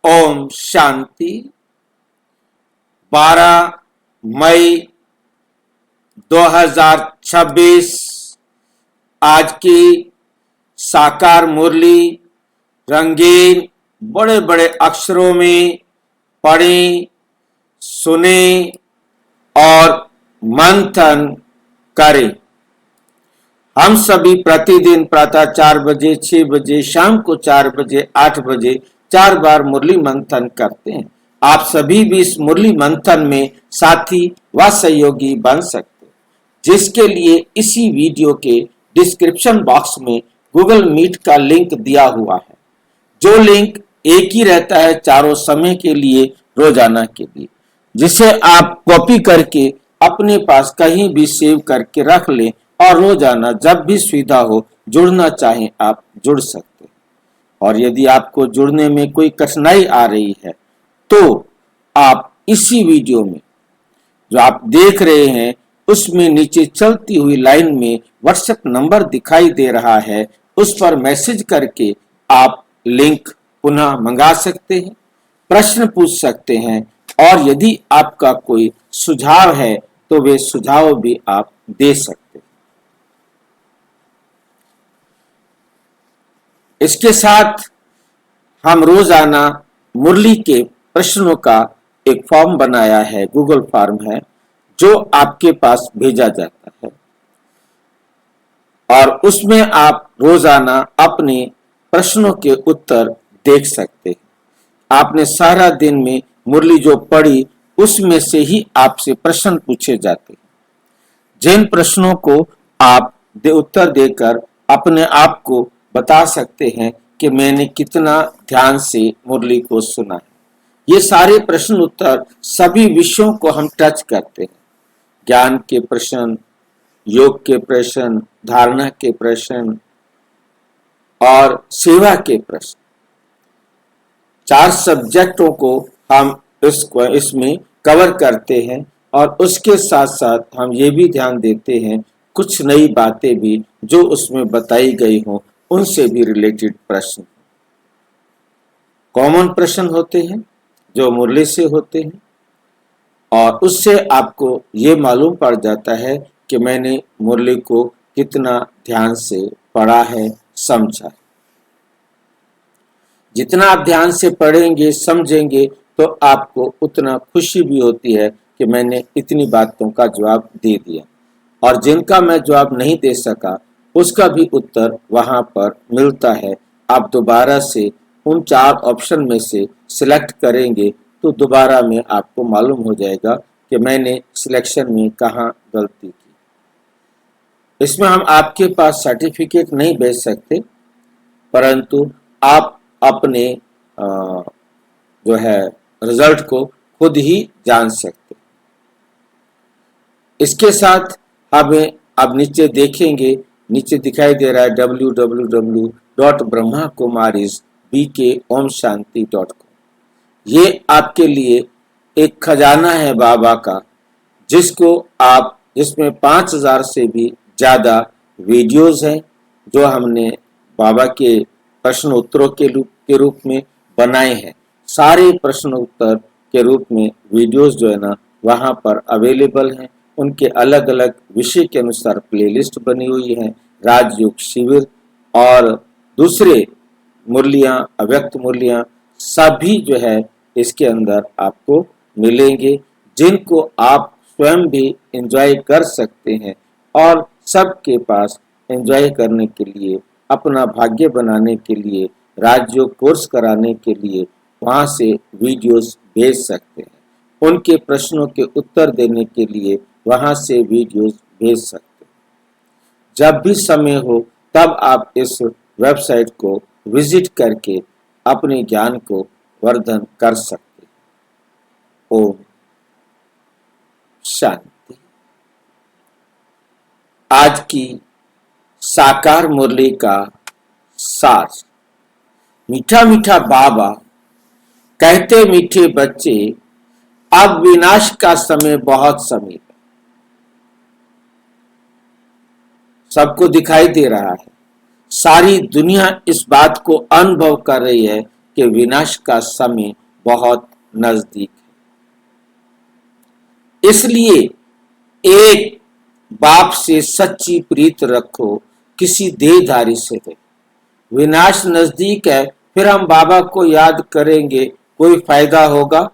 ओम शांति। 12 मई 2026 आज की साकार मुरली रंगीन बड़े बड़े अक्षरों में पढ़ें, सुने और मंथन करें। हम सभी प्रतिदिन प्रातः 4 बजे, 6 बजे, शाम को 4 बजे, 8 बजे 4 बार मुरली मंथन करते हैं। आप सभी भी इस मुरली मंथन में साथी व सहयोगी बन सकते हैं, जिसके लिए इसी वीडियो के डिस्क्रिप्शन बॉक्स में गूगल मीट का लिंक दिया हुआ है, जो लिंक एक ही रहता है चारों समय के लिए, रोजाना के लिए, जिसे आप कॉपी करके अपने पास कहीं भी सेव करके रख लें और रोजाना जब भी सुविधा हो जुड़ना चाहें आप जुड़ सकते हैं। और यदि आपको जुड़ने में कोई कठिनाई आ रही है तो आप इसी वीडियो में जो आप देख रहे हैं उसमें नीचे चलती हुई लाइन में व्हाट्सएप नंबर दिखाई दे रहा है, उस पर मैसेज करके आप लिंक पुनः मंगा सकते हैं, प्रश्न पूछ सकते हैं और यदि आपका कोई सुझाव है तो वे सुझाव भी आप दे सकते हैं। इसके साथ हम रोजाना मुरली के प्रश्नों का एक फॉर्म बनाया है, गूगल फॉर्म है, जो आपके पास भेजा जाता है और उसमें आप रोजाना अपने प्रश्नों के उत्तर देख सकते हैं। आपने सारा दिन में मुरली जो पढ़ी उसमें से ही आपसे प्रश्न पूछे जाते हैं, जिन प्रश्नों को आप उत्तर देकर अपने आप को बता सकते हैं कि मैंने कितना ध्यान से मुरली को सुना है। ये सारे प्रश्न उत्तर सभी विषयों को हम टच करते हैं, ज्ञान के प्रश्न, योग के प्रश्न, धारणा के प्रश्न और सेवा के प्रश्न। 4 सब्जेक्टों को हम इसमें कवर करते हैं और उसके साथ साथ हम ये भी ध्यान देते हैं कुछ नई बातें भी जो उसमें बताई गई हों उनसे भी रिलेटेड प्रश्न, कॉमन प्रश्न होते हैं जो मुरली से होते हैं और उससे आपको ये मालूम पड़ जाता है कि मैंने मुरली को कितना ध्यान से पढ़ा है, समझा है। जितना आप ध्यान से पढ़ेंगे समझेंगे तो आपको उतना खुशी भी होती है कि मैंने इतनी बातों का जवाब दे दिया, और जिनका मैं जवाब नहीं दे सका उसका भी उत्तर वहां पर मिलता है। आप दोबारा से उन 4 ऑप्शन में से सिलेक्ट करेंगे तो दोबारा में आपको मालूम हो जाएगा कि मैंने सिलेक्शन में कहाँ गलती की। इसमें हम आपके पास सर्टिफिकेट नहीं भेज सकते, परंतु आप अपने जो है रिजल्ट को खुद ही जान सकते। इसके साथ हमें अब नीचे देखेंगे, नीचे दिखाई दे रहा है www.brahmakumarisbkomshanti.com। ये आपके लिए एक खजाना है बाबा का, जिसमें 5000 से भी ज्यादा वीडियोस हैं जो हमने बाबा के प्रश्न उत्तरों के रूप में बनाए हैं। सारे प्रश्न उत्तर के रूप में वीडियोस जो है ना वहाँ पर अवेलेबल हैं। उनके अलग अलग विषय के अनुसार प्लेलिस्ट बनी हुई है। राजयोग शिविर और दूसरे मुरलियाँ, अव्यक्त मुरलियाँ सभी जो है इसके अंदर आपको मिलेंगे, जिनको आप स्वयं भी एंजॉय कर सकते हैं और सबके पास एंजॉय करने के लिए, अपना भाग्य बनाने के लिए, राजयोग कोर्स कराने के लिए वहाँ से वीडियोस भेज सकते हैं। उनके प्रश्नों के उत्तर देने के लिए वहाँ से वीडियोस भेज सकते हैं। जब भी समय हो तब आप इस वेबसाइट को विजिट करके अपने ज्ञान को वर्धन कर सकते हैं। ओम शांति। आज की साकार मुरली का सार। मीठा मीठा बाबा कहते मीठे बच्चे, अब विनाश का समय बहुत समीप है। सबको दिखाई दे रहा है, सारी दुनिया इस बात को अनुभव कर रही है कि विनाश का समय बहुत नजदीक है। इसलिए एक बाप से सच्ची प्रीत रखो, किसी देहधारी से है। विनाश नजदीक है, फिर हम बाबा को याद करेंगे, कोई फायदा होगा?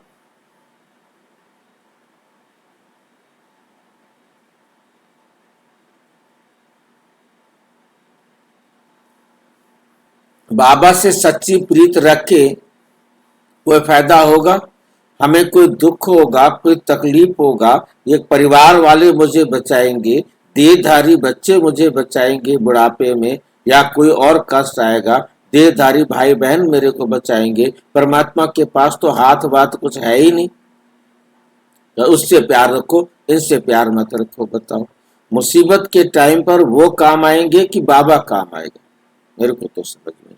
बाबा से सच्ची प्रीत रखे कोई फायदा होगा? हमें कोई दुख होगा, कोई तकलीफ होगा, ये परिवार वाले मुझे बचाएंगे, देहधारी बच्चे मुझे बचाएंगे बुढ़ापे में, या कोई और कष्ट आएगा, देहधारी भाई बहन मेरे को बचाएंगे। परमात्मा के पास तो हाथ बात कुछ है ही नहीं। तो उससे प्यार रखो, इनसे प्यार मत रखो। बताओ, मुसीबत के टाइम पर वो काम आएंगे कि बाबा काम आएगा? मेरे को तो समझ में नहीं।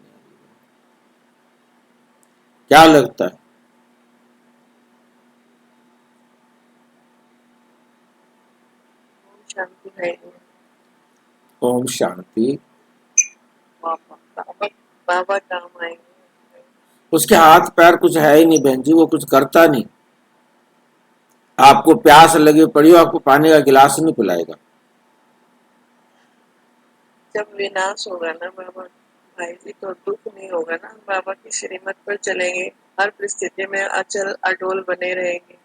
क्या लगता है? शांति है। ओम शांति। बाबा काम आएंगे। उसके हाथ पैर कुछ है ही नहीं बहन जी, वो कुछ करता नहीं। आपको प्यास लगी पड़ी हो, आपको पानी का गिलास नहीं पिलाएगा। जब विनाश होगा ना बाबा भाई जी, तो दुख नहीं होगा ना। बाबा की श्रीमत पर चलेंगे, हर परिस्थिति में अचल अडोल बने रहेंगे।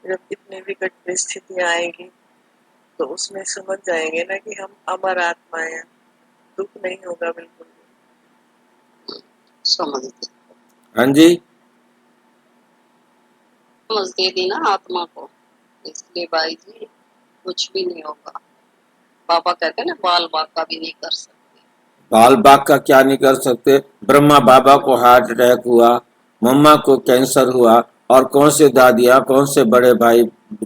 जब कितनी भी कठिन परिस्थितियां आएगी तो उसमें समझ जाएंगे ना कि हम अमर आत्माएं हैं। दुख नहीं होगा बिल्कुल भी। समझ गए। हाँ जी, समझ दे दी ना आत्मा को, इसलिए भाई जी कुछ भी नहीं होगा। पापा कहते हैं ना, बाल बाका भी नहीं कर सकते। बाल बाग का क्या नहीं कर सकते? ब्रह्मा बाबा को हार्ट अटैक हुआ, मम्मा को कैंसर हुआ, और कौन से दादिया, कौन से बड़े भाई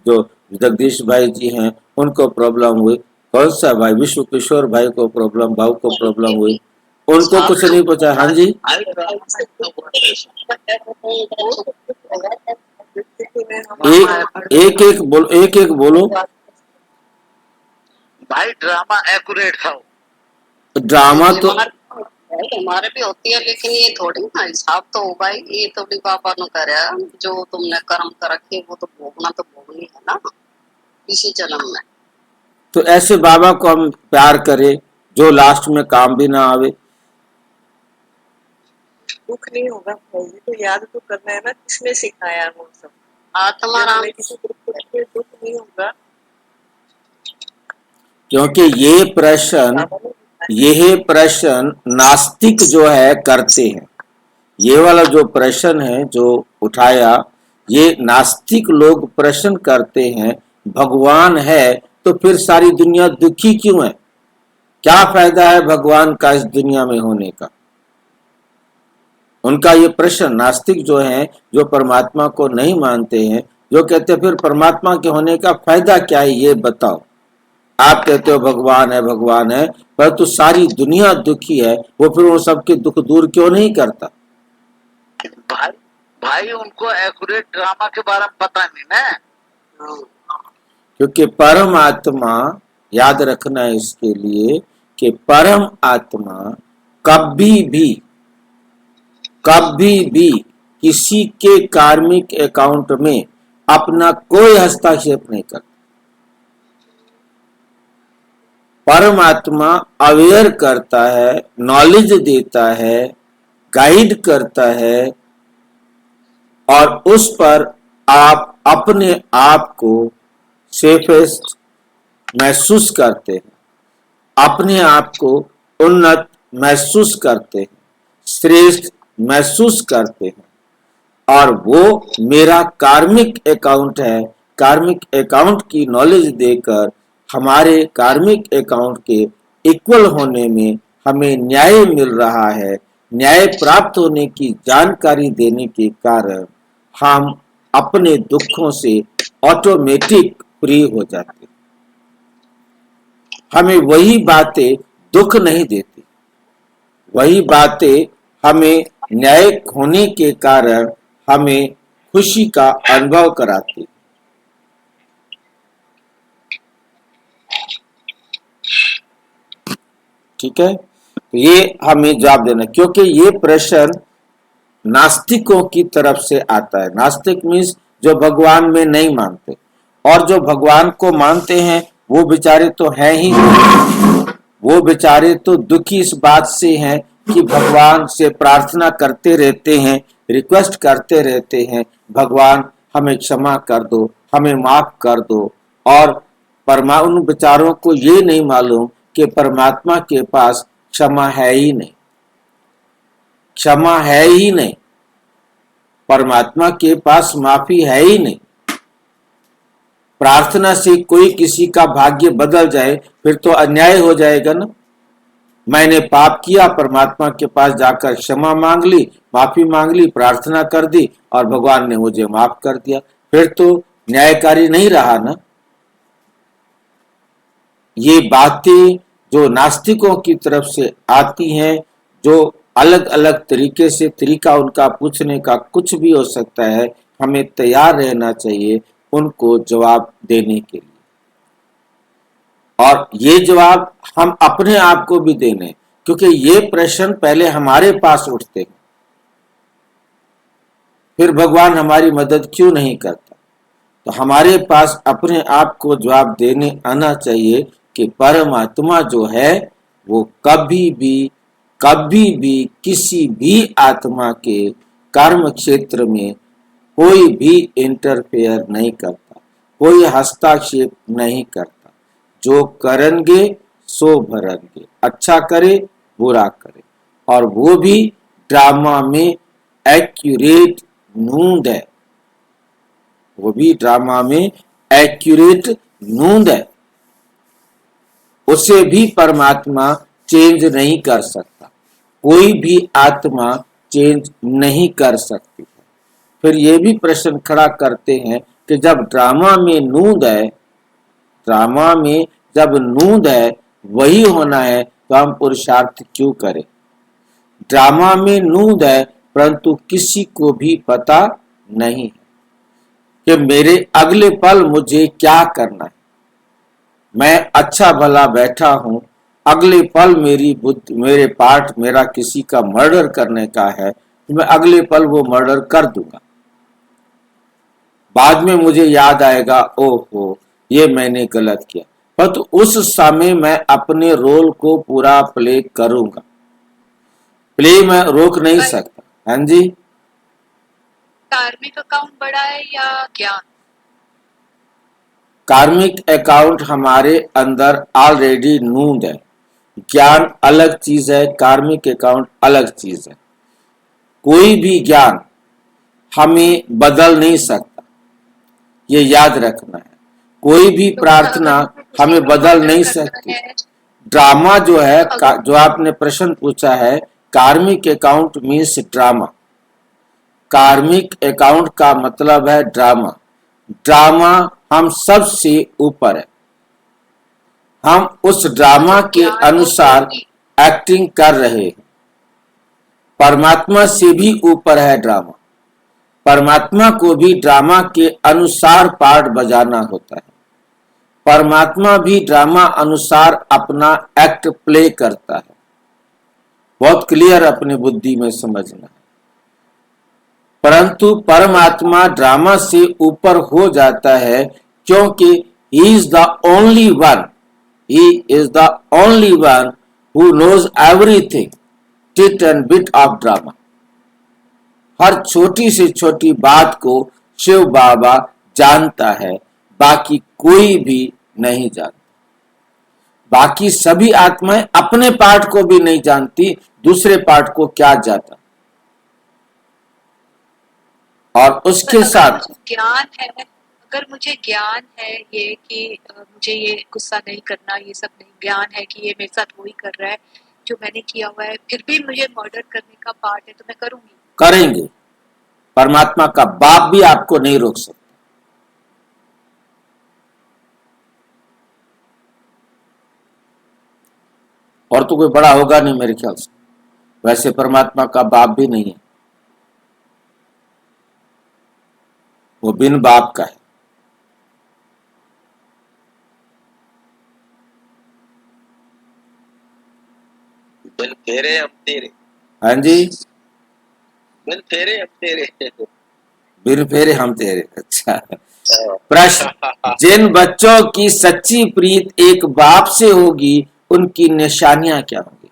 जो जगदीश भाई जी हैं उनको प्रॉब्लम हुई। कौन सा भाई, विश्व किशोर भाई को प्रॉब्लम, भाव को प्रॉब्लम हुई, उनको कुछ नहीं पहुंचा। हाँ जी, एक एक बोलो, एक एक बोलो। भाई ड्रामा एक्यूरेट था। ड्रामा तो हमारे भी होती है, लेकिन ये थोड़ी ना हिसाब तो होगा ही। ये तो भी पापा ने करे, जो तुमने कर्म कर रखे वो तो भोगना तो भोगनी है ना इसी जन्म में। तो ऐसे बाबा को हम प्यार करें जो लास्ट में काम भी ना आवे। दुख नहीं होगा भाई जी, तो याद तो करना है ना, किसने सिखाया वो सब। आत्मा राम किसी दुख नहीं होगा। क्योंकि यह प्रश्न नास्तिक जो है करते हैं। ये वाला जो प्रश्न है जो उठाया, ये नास्तिक लोग प्रश्न करते हैं, भगवान है तो फिर सारी दुनिया दुखी क्यों है? क्या फायदा है भगवान का इस दुनिया में होने का? उनका ये प्रश्न नास्तिक जो हैं, जो परमात्मा को नहीं मानते हैं, जो कहते हैं फिर परमात्मा के होने का फायदा क्या है, ये बताओ। आप कहते हो भगवान है, परंतु सारी दुनिया दुखी है, वो फिर उन सबके दुख दूर क्यों नहीं करता? भाई भाई उनको एक्यूरेट ड्रामा के बारे में पता नहीं ना। क्योंकि परम आत्मा, याद रखना है इसके लिए कि परम आत्मा कभी भी किसी के कार्मिक अकाउंट में अपना कोई हस्तक्षेप नहीं करता। परमात्मा अवेयर करता है, नॉलेज देता है, गाइड करता है, और उस पर आप अपने आप को सेफेस्ट महसूस करते हैं, अपने आप को उन्नत महसूस करते हैं, श्रेष्ठ महसूस करते हैं। और वो मेरा कार्मिक अकाउंट है, कार्मिक अकाउंट की नॉलेज देकर हमारे कार्मिक अकाउंट के इक्वल होने में हमें न्याय मिल रहा है। न्याय प्राप्त होने की जानकारी देने के कारण हम अपने दुखों से ऑटोमेटिक फ्री हो जाते। हमें वही बातें दुख नहीं देती, वही बातें हमें न्याय होने के कारण हमें खुशी का अनुभव कराती। ठीक है, तो ये हमें जवाब देना, क्योंकि ये प्रश्न नास्तिकों की तरफ से आता है। नास्तिक मीन्स जो भगवान में नहीं मानते, और जो भगवान को मानते हैं वो बेचारे तो हैं ही नहीं। वो बेचारे तो दुखी इस बात से हैं कि भगवान से प्रार्थना करते रहते हैं, रिक्वेस्ट करते रहते हैं, भगवान हमें क्षमा कर दो, हमें माफ कर दो। और उन बेचारों को ये नहीं मालूम कि परमात्मा के पास क्षमा है ही नहीं, क्षमा है ही नहीं, परमात्मा के पास माफी है ही नहीं। प्रार्थना से कोई किसी का भाग्य बदल जाए फिर तो अन्याय हो जाएगा ना। मैंने पाप किया, परमात्मा के पास जाकर क्षमा मांग ली, माफी मांग ली, प्रार्थना कर दी और भगवान ने मुझे माफ कर दिया, फिर तो न्यायकारी नहीं रहा ना। ये बातें जो नास्तिकों की तरफ से आती हैं, जो अलग अलग तरीके से, तरीका उनका पूछने का कुछ भी हो सकता है, हमें तैयार रहना चाहिए उनको जवाब देने के लिए। और ये जवाब हम अपने आप को भी देने, क्योंकि ये प्रश्न पहले हमारे पास उठते हैं, फिर भगवान हमारी मदद क्यों नहीं करता। तो हमारे पास अपने आप को जवाब देने आना चाहिए कि परमात्मा जो है वो कभी भी किसी भी आत्मा के कर्म क्षेत्र में कोई भी इंटरफेयर नहीं करता, कोई हस्तक्षेप नहीं करता। जो करेंगे सो भरेंगे, अच्छा करे बुरा करे। और वो भी ड्रामा में एक्यूरेट नूंद है, वो भी ड्रामा में एक्यूरेट नूंद है। उसे भी परमात्मा चेंज नहीं कर सकता, कोई भी आत्मा चेंज नहीं कर सकती। फिर ये भी प्रश्न खड़ा करते हैं कि जब ड्रामा में नूंद है, ड्रामा में जब नूंद है वही होना है तो हम पुरुषार्थ क्यों करें। ड्रामा में नूंद है परंतु किसी को भी पता नहीं है कि मेरे अगले पल मुझे क्या करना है। मैं अच्छा भला बैठा हूं, अगले पल मेरे पार्ट मेरा किसी का मर्डर करने का है तो मैं अगले पल वो मर्डर कर दूंगा। बाद में मुझे याद आएगा, ओहो ये मैंने गलत किया, पर तो उस समय मैं अपने रोल को पूरा प्ले करूंगा। प्ले मैं रोक नहीं सकता। हाँ जी, कार्मिक अकाउंट बड़ा है या ज्ञान? कार्मिक अकाउंट हमारे अंदर ऑलरेडी नूंद है, ज्ञान अलग चीज है, कार्मिक अकाउंट अलग चीज है। कोई भी ज्ञान हमें बदल नहीं सकता, ये याद रखना है। कोई भी प्रार्थना हमें बदल नहीं सकती। ड्रामा जो है, जो आपने प्रश्न पूछा है, कार्मिक अकाउंट मीन्स ड्रामा। कार्मिक अकाउंट का मतलब है ड्रामा। ड्रामा हम सब से ऊपर है, हम उस ड्रामा के अनुसार एक्टिंग कर रहे हैं। परमात्मा से भी ऊपर है ड्रामा, परमात्मा को भी ड्रामा के अनुसार पार्ट बजाना होता है। परमात्मा भी ड्रामा अनुसार अपना एक्ट प्ले करता है। बहुत क्लियर अपनी बुद्धि में समझना है। परंतु परमात्मा ड्रामा से ऊपर हो जाता है क्योंकि he is the only one, he is the only one who knows everything, tit and bit of drama। हर छोटी से छोटी बात को शिव बाबा जानता है, बाकी कोई भी नहीं जानता। बाकी सभी आत्माएं अपने पार्ट को भी नहीं जानती, दूसरे पार्ट को क्या जाता। और उसके साथ ज्ञान है, अगर मुझे ज्ञान है ये कि मुझे ये गुस्सा नहीं करना, ये सब नहीं, ज्ञान है कि ये मेरे साथ वही कर रहा है जो मैंने किया हुआ है, फिर भी मुझे मर्डर करने का पार्ट है तो मैं करूंगी, करेंगे। परमात्मा का बाप भी आपको नहीं रोक सकता। और तो कोई बड़ा होगा नहीं मेरे ख्याल से, वैसे परमात्मा का बाप भी नहीं है, वो बिन बाप का है। दिल तेरे हम तेरे। हाँ जी, बिन फेरे अब तेरे। बिन फेरे हम तेरे। अच्छा। प्रश्न, जिन बच्चों की सच्ची प्रीत एक बाप से होगी उनकी निशानियां क्या होंगी?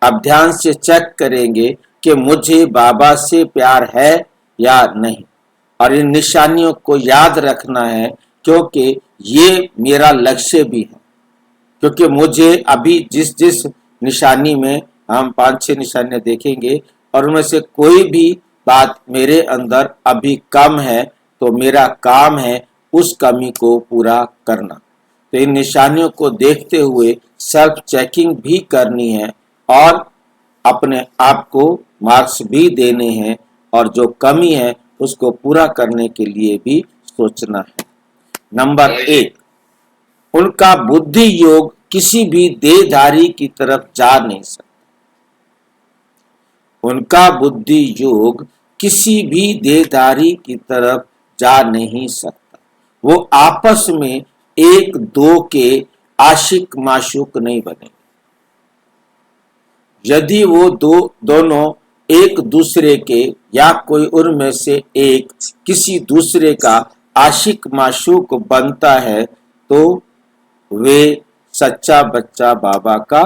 अब ध्यान से चेक करेंगे कि मुझे बाबा से प्यार है या नहीं, और इन निशानियों को याद रखना है, क्योंकि ये मेरा लक्ष्य भी है। क्योंकि मुझे अभी जिस जिस निशानी में हम 5-6 निशानियां देखेंगे और उनमें से कोई भी बात मेरे अंदर अभी कम है, तो मेरा काम है उस कमी को पूरा करना। तो इन निशानियों को देखते हुए सेल्फ चेकिंग भी करनी है और अपने आप को मार्क्स भी देने हैं, और जो कमी है उसको पूरा करने के लिए भी सोचना है। नंबर 1, उनका बुद्धि योग किसी भी देहधारी की तरफ जा नहीं सकता। उनका बुद्धि योग किसी भी देहधारी की तरफ जा नहीं सकता। वो आपस में एक दो के आशिक माशूक नहीं बनेंगे। यदि वो दोनों एक दूसरे के या कोई उनमें से एक किसी दूसरे का आशिक माशूक बनता है, तो वे सच्चा बच्चा बाबा का।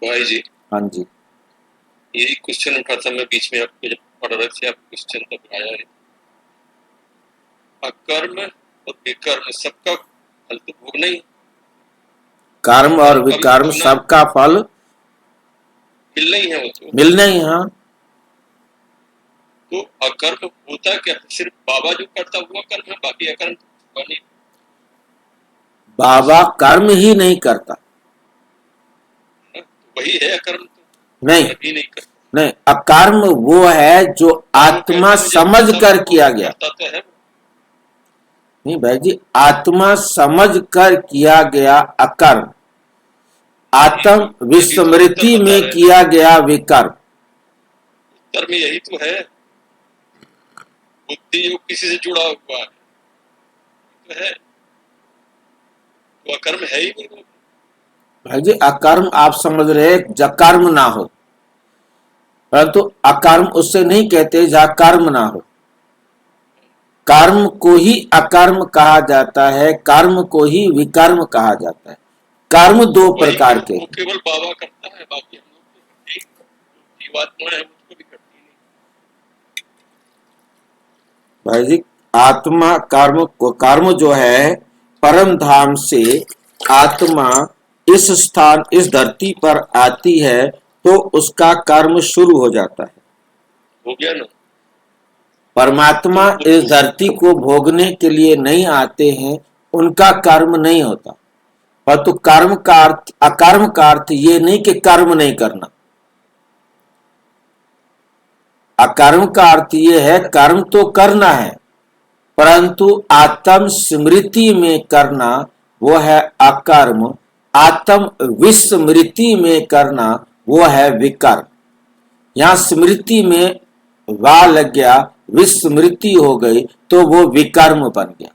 भाई जी, हाँ जी, यही क्वेश्चन उठा था मैं बीच में, आपको जब पढ़ रहे थे आप क्वेश्चन तब आया है। अकर्म और विकर्म सबका फल तो भोगना ही, कर्म और विकर्म सबका फल मिलना ही है। वो तो मिलना ही। हाँ, तो अकर्म होता क्या? सिर्फ बाबा जो करता हुआ कर्म है, बाकी अकर्म तो नहीं। बाबा कर्म ही नहीं करता। वही है अकर्म, तो नहीं भी नहीं करता। नहीं, अकर्म वो है जो आत्मा समझ कर किया गया। तो है नहीं भाई जी, आत्मा समझ कर किया गया अकर्म, आत्म विस्मृति में किया गया विकर्म। उत्तर में यही तो है। बुद्धि योग किसी से जुड़ा हुआ है तो है, वो अकर्म है ही नहीं। वो भाई जी, अकर्म आप समझ रहे जकर्म ना हो, परंतु अकर्म उससे नहीं कहते जहाँ कर्म ना हो। कर्म को ही अकर्म कहा जाता है, कर्म को ही विकर्म कहा जाता है। कर्म दो प्रकार के। वो केवल बाबा करता है, बाकी हम लोग तो जीवात्मा है उसको भी करती नहीं। भाई जी, आत्मा कर्म जो है, परम धाम से आत्मा इस स्थान इस धरती पर आती है तो उसका कर्म शुरू हो जाता है। हो गया ना। परमात्मा इस धरती को भोगने के लिए नहीं आते हैं, उनका कर्म नहीं होता। परंतु कर्म का अर्थ, अकर्म का अर्थ ये नहीं कि कर्म नहीं करना। अकर्म का अर्थ ये है कर्म तो करना है, परंतु आत्म स्मृति में करना वो है अकर्म, आत्म विस्मृति में करना वो है विकर्म। यहां स्मृति में वाह लग गया, विस्मृति हो गई तो वो विकर्म बन गया।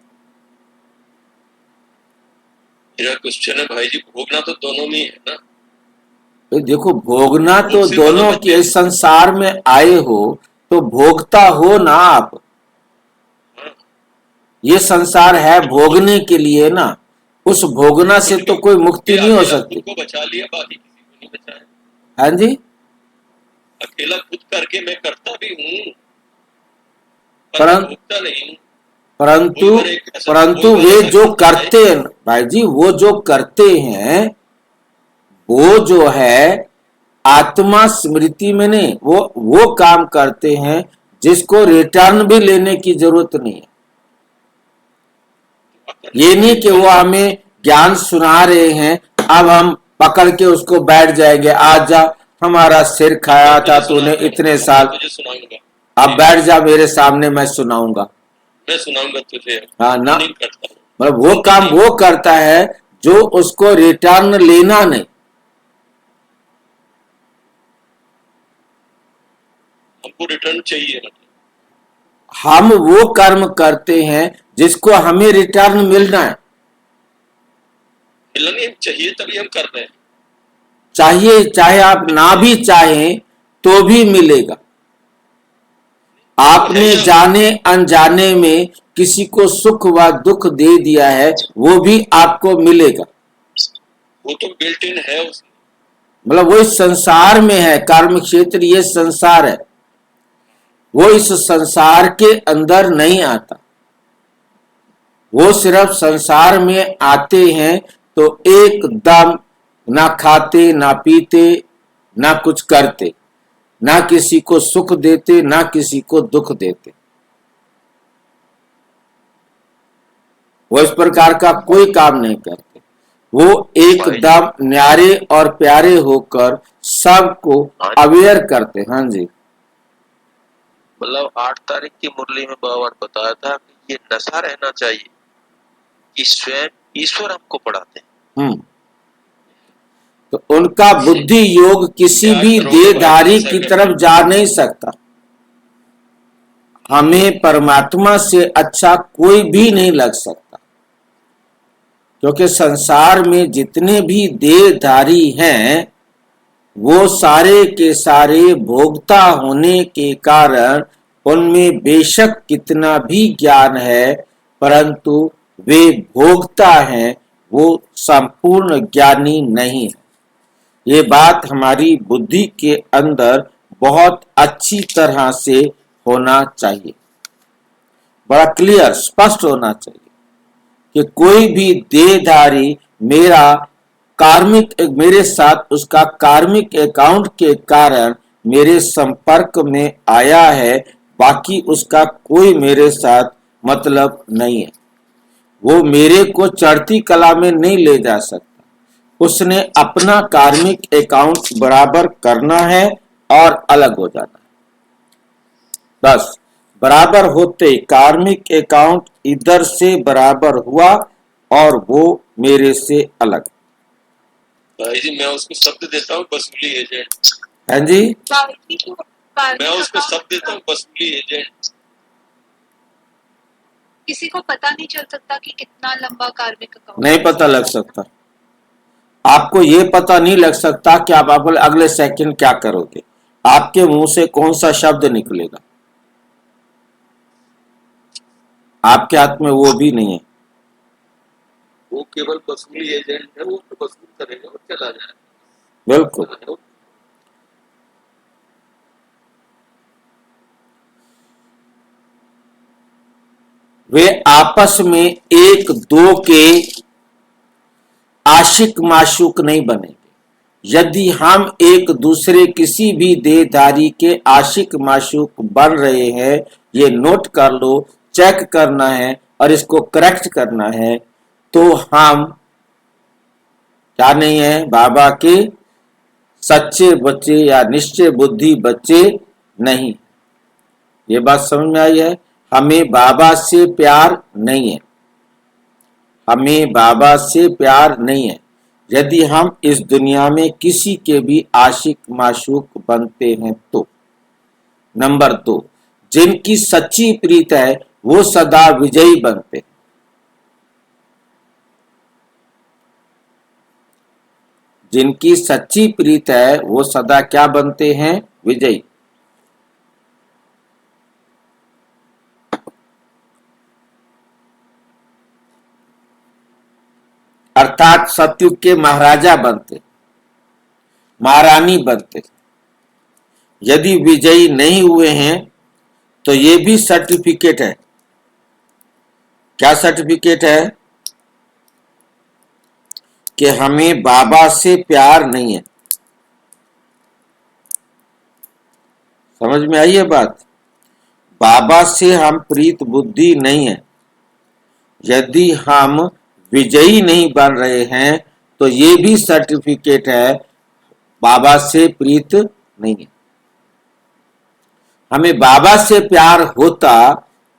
मेरा क्वेश्चन है भाई जी, भोगना तो दोनों में है ना। तो देखो, भोगना तो दोनों के संसार में आए हो तो भोगता हो ना आप। ये संसार है भोगने के लिए ना, उस भोगना से तो कोई मुक्ति नहीं हो सकती। को बचा लिया, बाकी किसी को नहीं बचाया। हाँ जी, अकेला खुद करके मैं करता भी हूँ, भोगता नहीं। परंतु वे जो करते हैं भाई जी, वो जो करते हैं वो जो है आत्मा स्मृति में नहीं, वो काम करते हैं जिसको रिटर्न भी लेने की जरूरत नहीं है। ये नहीं कि वो हमें ज्ञान सुना रहे हैं, अब हम पकड़ के उसको बैठ जाएंगे, आज जा हमारा सिर खाया था तूने इतने साल, अब बैठ जा मेरे सामने, मैं सुनाऊंगा तुझे। हाँ ना, मतलब वो काम वो करता है जो उसको रिटर्न लेना नहीं। हमको रिटर्न चाहिए, हम वो कर्म करते हैं जिसको हमें रिटर्न मिलना है। मिलना नहीं चाहिए, तभी हम कर रहे हैं। चाहिए, चाहे आप ना भी चाहें तो भी मिलेगा। आपने जाने अनजाने में किसी को सुख व दुख दे दिया है, वो भी आपको मिलेगा। वो तो बिल्ट इन है उसमें। मतलब वो इस संसार में है, कर्म क्षेत्र ये संसार है, वो इस संसार के अंदर नहीं आता। वो सिर्फ संसार में आते हैं तो एकदम ना खाते ना पीते ना कुछ करते, ना किसी को सुख देते ना किसी को दुख देते। वो इस प्रकार का कोई काम नहीं करते। वो एकदम न्यारे और प्यारे होकर सबको अवेयर करते। हाँ जी, मतलब 8 तारीख की मुरली में बाबा ने बताया था कि ये नशा रहना चाहिए कि स्वयं ईश्वर हमको पढ़ाते हैं। तो उनका बुद्धि योग किसी भी देहधारी की तरफ जा नहीं सकता। हमें परमात्मा से अच्छा कोई भी नहीं लग सकता, क्योंकि संसार में जितने भी देहधारी हैं वो सारे के सारे भोक्ता होने के कारण उनमें बेशक कितना भी ज्ञान है, परंतु वे भोक्ता हैं, वो संपूर्ण ज्ञानी नहीं है। ये बात हमारी बुद्धि के अंदर बहुत अच्छी तरह से होना चाहिए, बड़ा क्लियर स्पष्ट होना चाहिए कि कोई भी देहधारी मेरे साथ उसका कार्मिक अकाउंट के कारण मेरे संपर्क में आया है, बाकी उसका कोई मेरे साथ मतलब नहीं है। वो मेरे को चढ़ती कला में नहीं ले जा सकता। उसने अपना कार्मिक अकाउंट बराबर करना है और अलग हो जाना है। बस बराबर होते कार्मिक अकाउंट इधर से बराबर हुआ और वो मेरे से अलग। भाई जी, मैं उसको शब्द देता हूँ वसूली एजेंट। हाँ जी, मैं उसको शब्द देता हूँ वसूली एजेंट। किसी को पता नहीं चल सकता कि कितना लंबा कार्मिक अकाउंट नहीं पता लग सकता। आपको ये पता नहीं लग सकता कि आप अगले सेकंड क्या करोगे, आपके मुंह से कौन सा शब्द निकलेगा, आपके हाथ में वो भी नहीं है। वो केवल वसूली एजेंट है, वो तो वसूल करेगा और चला जाएगा। बिल्कुल। वे आपस में एक दो के आशिक माशूक नहीं बनेंगे। यदि हम एक दूसरे किसी भी देहधारी के आशिक माशूक बन रहे हैं, ये नोट कर लो, चेक करना है और इसको करेक्ट करना है, तो हम क्या नहीं है, बाबा के सच्चे बच्चे या निश्चय बुद्धि बच्चे नहीं। ये बात समझ में आई है? हमें बाबा से प्यार नहीं है, हमें बाबा से प्यार नहीं है। यदि हम इस दुनिया में किसी के भी आशिक माशूक बनते हैं तो। नंबर 2, जिनकी सच्ची प्रीत है वो सदा विजयी बनते हैं। जिनकी सच्ची प्रीत है वो सदा क्या बनते हैं? विजयी। अर्थात सतयुग के महाराजा बनते, महारानी बनते। यदि विजयी नहीं हुए हैं तो ये भी सर्टिफिकेट है। क्या सर्टिफिकेट है? कि हमें बाबा से प्यार नहीं है। समझ में आई है बात? बाबा से हम प्रीत बुद्धि नहीं है। यदि हम विजयी नहीं बन रहे हैं तो ये भी सर्टिफिकेट है, बाबा से प्रीत नहीं है। हमें बाबा से प्यार होता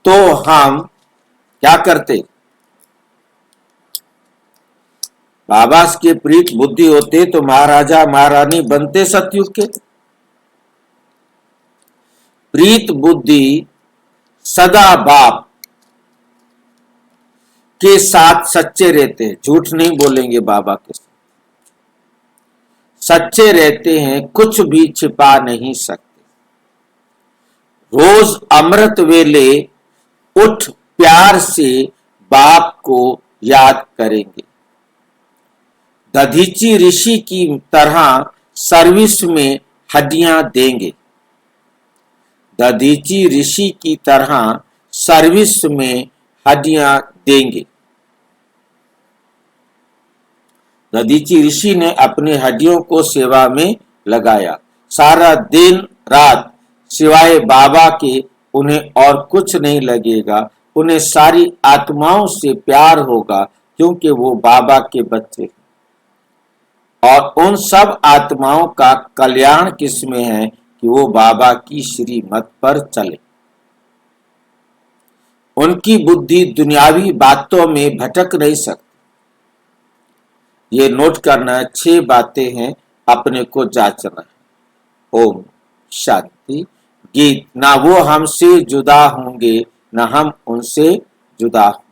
तो हम क्या करते? बाबा के प्रीत बुद्धि होते तो महाराजा महारानी बनते सतयुग के। प्रीत बुद्धि सदा बाप के साथ सच्चे रहते हैं, झूठ नहीं बोलेंगे बाबा के साथ। सच्चे रहते हैं, कुछ भी छिपा नहीं सकते। रोज अमृत वेले उठ प्यार से बाप को याद करेंगे। दधीची ऋषि की तरह सर्विस में हड्डियां देंगे। दधीची ऋषि की तरह सर्विस में हड्डियां देंगे। दधीची ऋषि ने अपनी हड्डियों को सेवा में लगाया। सारा दिन रात सिवाय बाबा के उन्हें और कुछ नहीं लगेगा। उन्हें सारी आत्माओं से प्यार होगा क्योंकि वो बाबा के बच्चे हैं। और उन सब आत्माओं का कल्याण किसमें है कि वो बाबा की श्रीमत पर चले। उनकी बुद्धि दुनियावी बातों में भटक नहीं सकती। ये नोट करना, 6 बातें हैं, अपने को जांचना है। ओम शांति। गीत। ना वो हमसे जुदा होंगे ना हम उनसे जुदा होंगे।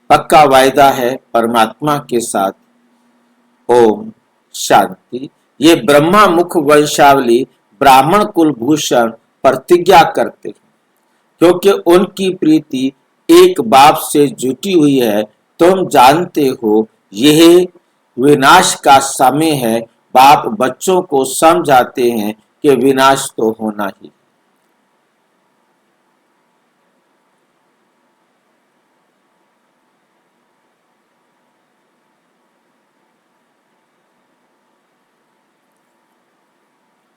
पक्का वायदा है परमात्मा के साथ। ओम शांति। ये ब्रह्मा मुख वंशावली ब्राह्मण कुलभूषण प्रतिज्ञा करते हैं क्योंकि उनकी प्रीति एक बाप से जुटी हुई है। तुम जानते हो यह विनाश का समय है। बाप बच्चों को समझाते हैं कि विनाश तो होना ही।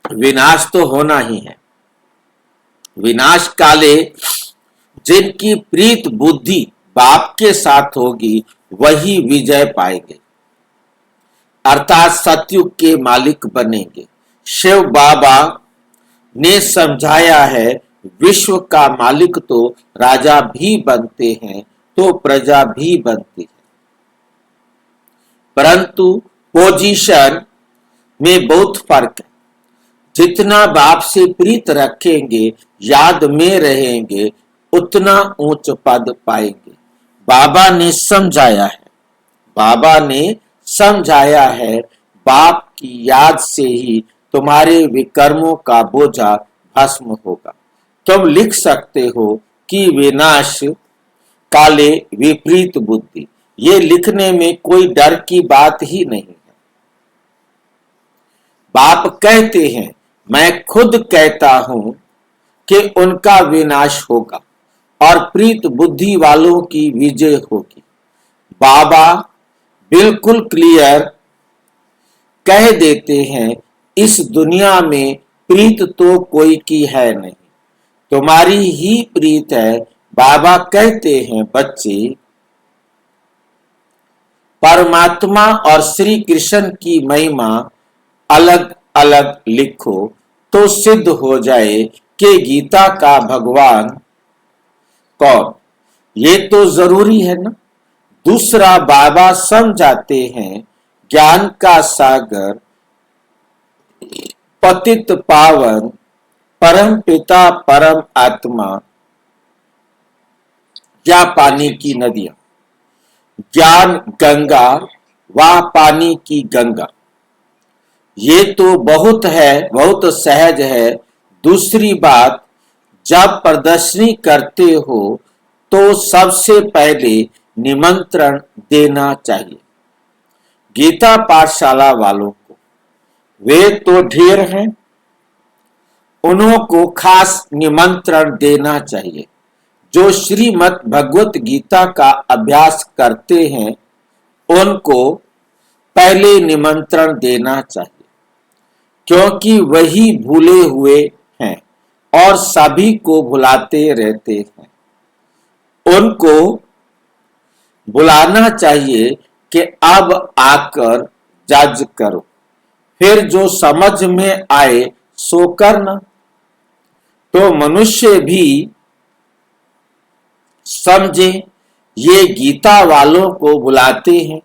विनाश तो होना ही है। विनाश काले जिनकी प्रीत बुद्धि बाप के साथ होगी वही विजय पाएंगे, अर्थात सतयुग के मालिक बनेंगे। शिव बाबा ने समझाया है विश्व का मालिक तो राजा भी बनते हैं तो प्रजा भी बनती है, परंतु पोजीशन में बहुत फर्क है। जितना बाप से प्रीत रखेंगे, याद में रहेंगे, उतना ऊंच पद पाएंगे। बाबा ने समझाया है बाप की याद से ही तुम्हारे विकर्मों का बोझा भस्म होगा। तुम लिख सकते हो कि विनाश काले विपरीत बुद्धि। ये लिखने में कोई डर की बात ही नहीं है। बाप कहते हैं, मैं खुद कहता हूं कि उनका विनाश होगा और प्रीत बुद्धि वालों की विजय होगी। बाबा बिल्कुल क्लियर कह देते हैं, इस दुनिया में प्रीत तो कोई की है नहीं, तुम्हारी ही प्रीत है। बाबा कहते हैं, बच्चे परमात्मा और श्री कृष्ण की महिमा अलग अलग लिखो तो सिद्ध हो जाए कि गीता का भगवान कौन। ये तो जरूरी है ना। दूसरा, बाबा समझाते हैं ज्ञान का सागर पतित पावन परम पिता परम आत्मा या पानी की नदियां। ज्ञान गंगा व पानी की गंगा। ये तो बहुत है, बहुत सहज है। दूसरी बात, जब प्रदर्शनी करते हो तो सबसे पहले निमंत्रण देना चाहिए। गीता पाठशाला वालों को, वे तो ढेर हैं, उन्हों को खास निमंत्रण देना चाहिए। जो श्रीमद् भगवत गीता का अभ्यास करते हैं उनको पहले निमंत्रण देना चाहिए, क्योंकि वही भूले हुए हैं और सभी को भुलाते रहते हैं। उनको बुलाना चाहिए कि अब आकर जज करो, फिर जो समझ में आए सो करना। तो मनुष्य भी समझे ये गीता वालों को बुलाते हैं।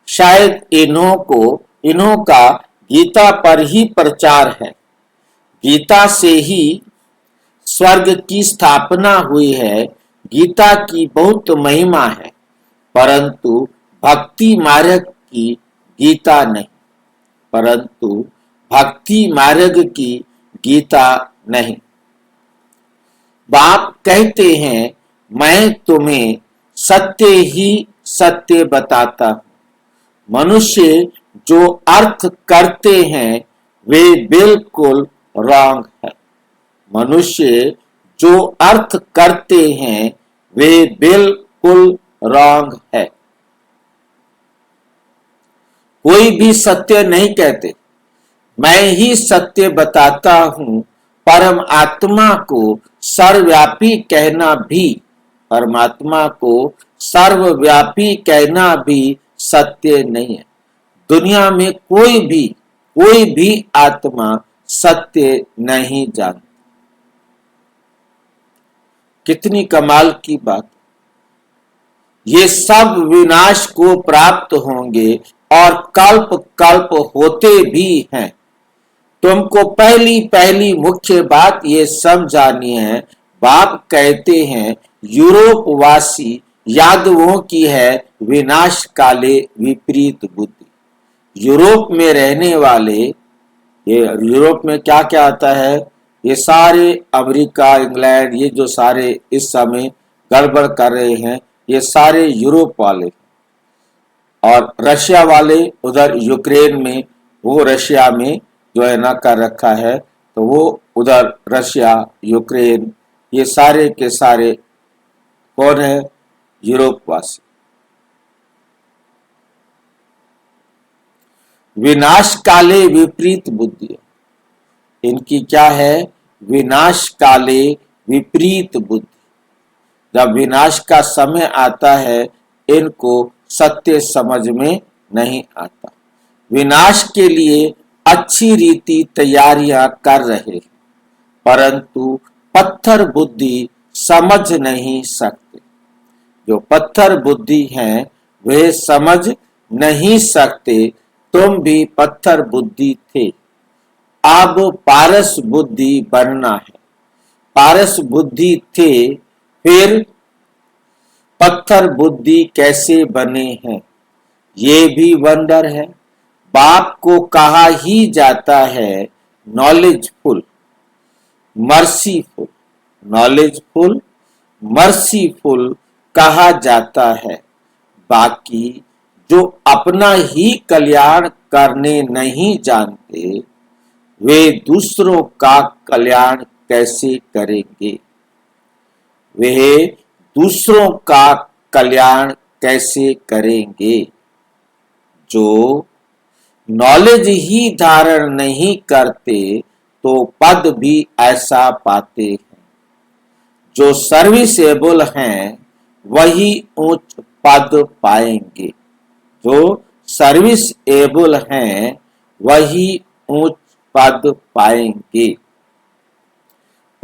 शायद इन्हों का गीता पर ही प्रचार है। गीता से ही स्वर्ग की स्थापना हुई है। गीता की बहुत महिमा है, परंतु भक्ति मार्ग की गीता नहीं। परंतु भक्ति मार्ग की गीता नहीं। बाप कहते हैं, मैं तुम्हें सत्य ही सत्य बताता हूं। मनुष्य जो अर्थ करते हैं वे बिल्कुल रॉन्ग है। मनुष्य जो अर्थ करते हैं वे बिल्कुल रॉन्ग है। कोई भी सत्य नहीं कहते। मैं ही सत्य बताता हूं। परम आत्मा को सर्वव्यापी कहना भी, परमात्मा को सर्वव्यापी कहना भी सत्य नहीं है। दुनिया में कोई भी आत्मा सत्य नहीं जानती। कितनी कमाल की बात। ये सब विनाश को प्राप्त होंगे और कल्प कल्प होते भी हैं। तुमको पहली मुख्य बात ये समझानी है। बाप कहते हैं यूरोप वासी यादवों की है विनाश काले विपरीत बुद्धि। यूरोप में रहने वाले, ये यूरोप में क्या क्या आता है, ये सारे अमेरिका, इंग्लैंड, ये जो सारे इस समय गड़बड़ कर रहे हैं, ये सारे यूरोप वाले। और रशिया वाले उधर यूक्रेन में, वो रशिया में जो है ना कर रखा है, तो वो उधर रशिया, यूक्रेन, ये सारे के सारे कौन है? यूरोप वासी। विनाश काले विपरीत बुद्धि। इनकी क्या है? विनाश काले विपरीत बुद्धि। जब विनाश का समय आता है इनको सत्य समझ में नहीं आता। विनाश के लिए अच्छी रीति तैयारियां कर रहे, परंतु पत्थर बुद्धि समझ नहीं सकते। जो पत्थर बुद्धि हैं वे समझ नहीं सकते। तुम भी पत्थर बुद्धि थे, अब पारस बुद्धि बनना है। पारस बुद्धि थे, फिर पत्थर बुद्धि कैसे बने हैं, ये भी वंडर है। बाप को कहा ही जाता है नॉलेजफुल, मर्सीफुल। नॉलेजफुल, मर्सीफुल कहा जाता है। बाकी जो अपना ही कल्याण करने नहीं जानते वे दूसरों का कल्याण कैसे करेंगे? वे दूसरों का कल्याण कैसे करेंगे? जो नॉलेज ही धारण नहीं करते तो पद भी ऐसा पाते हैं। जो सर्विसेबल हैं वही उच्च पद पाएंगे। जो सर्विसेबल हैं वही उच्च पद पाएंगे।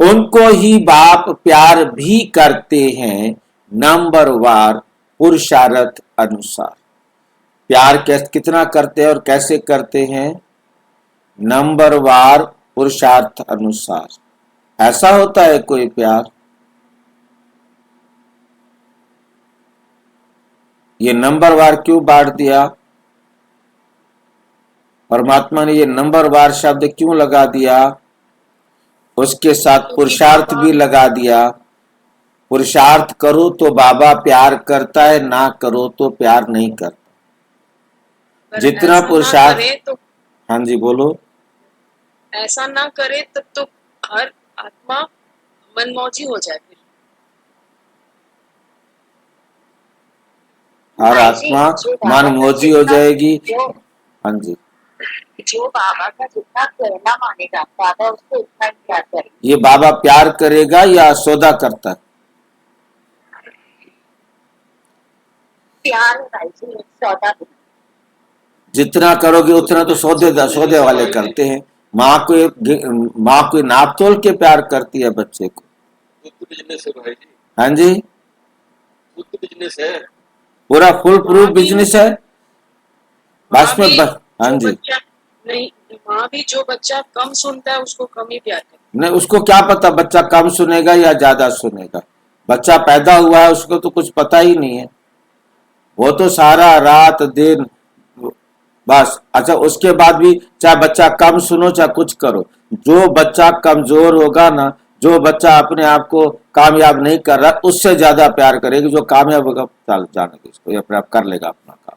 उनको ही बाप प्यार भी करते हैं नंबरवार पुरुषार्थ अनुसार। प्यार कितना करते हैं और कैसे करते हैं? नंबरवार पुरुषार्थ अनुसार। ऐसा होता है कोई प्यार? ये नंबरवार क्यों बांट दिया? परमात्मा ने ये नंबरवार शब्द क्यों लगा दिया? उसके साथ पुरुषार्थ भी लगा दिया। पुरुषार्थ करो तो बाबा प्यार करता है, ना करो तो प्यार नहीं करता। जितना पुरुषार्थ, तो हाँ जी बोलो। ऐसा ना करे तब तो हर आत्मा मनमौजी हो जाए। फिर हर आत्मा मनमौजी हो जाएगी। हाँ जी। जो बाबा का जितना कहना मानेगा बाबा उसको उतना ही प्यार करेगा। ये बाबा प्यार करेगा या सौदा करता है? प्यार सौदा। जितना करोगे उतना तो सौदे वाले करते हैं। माँ को नाप तोल के प्यार करती है बच्चे को। बिजनेस है भाई जी। हाँ जी, बिजनेस है, पूरा फुल प्रूफ बिजनेस है। बस में हाँ जी। नहीं, माँ भी जो बच्चा कम सुनता है उसको कम ही प्यार करती है। नहीं, उसको क्या पता बच्चा कम सुनेगा या ज्यादा सुनेगा। बच्चा पैदा हुआ है उसको तो कुछ पता ही नहीं है। वो तो सारा रात दिन बस। अच्छा, उसके बाद भी चाहे बच्चा कम सुनो चाहे कुछ करो, जो बच्चा कमजोर होगा ना, जो बच्चा अपने आप को कामयाब नहीं कर रहा, उससे ज्यादा प्यार करेगी। जो कामयाब होगा चल जाने दो इसको, ये अपने आप कर लेगा अपना काम,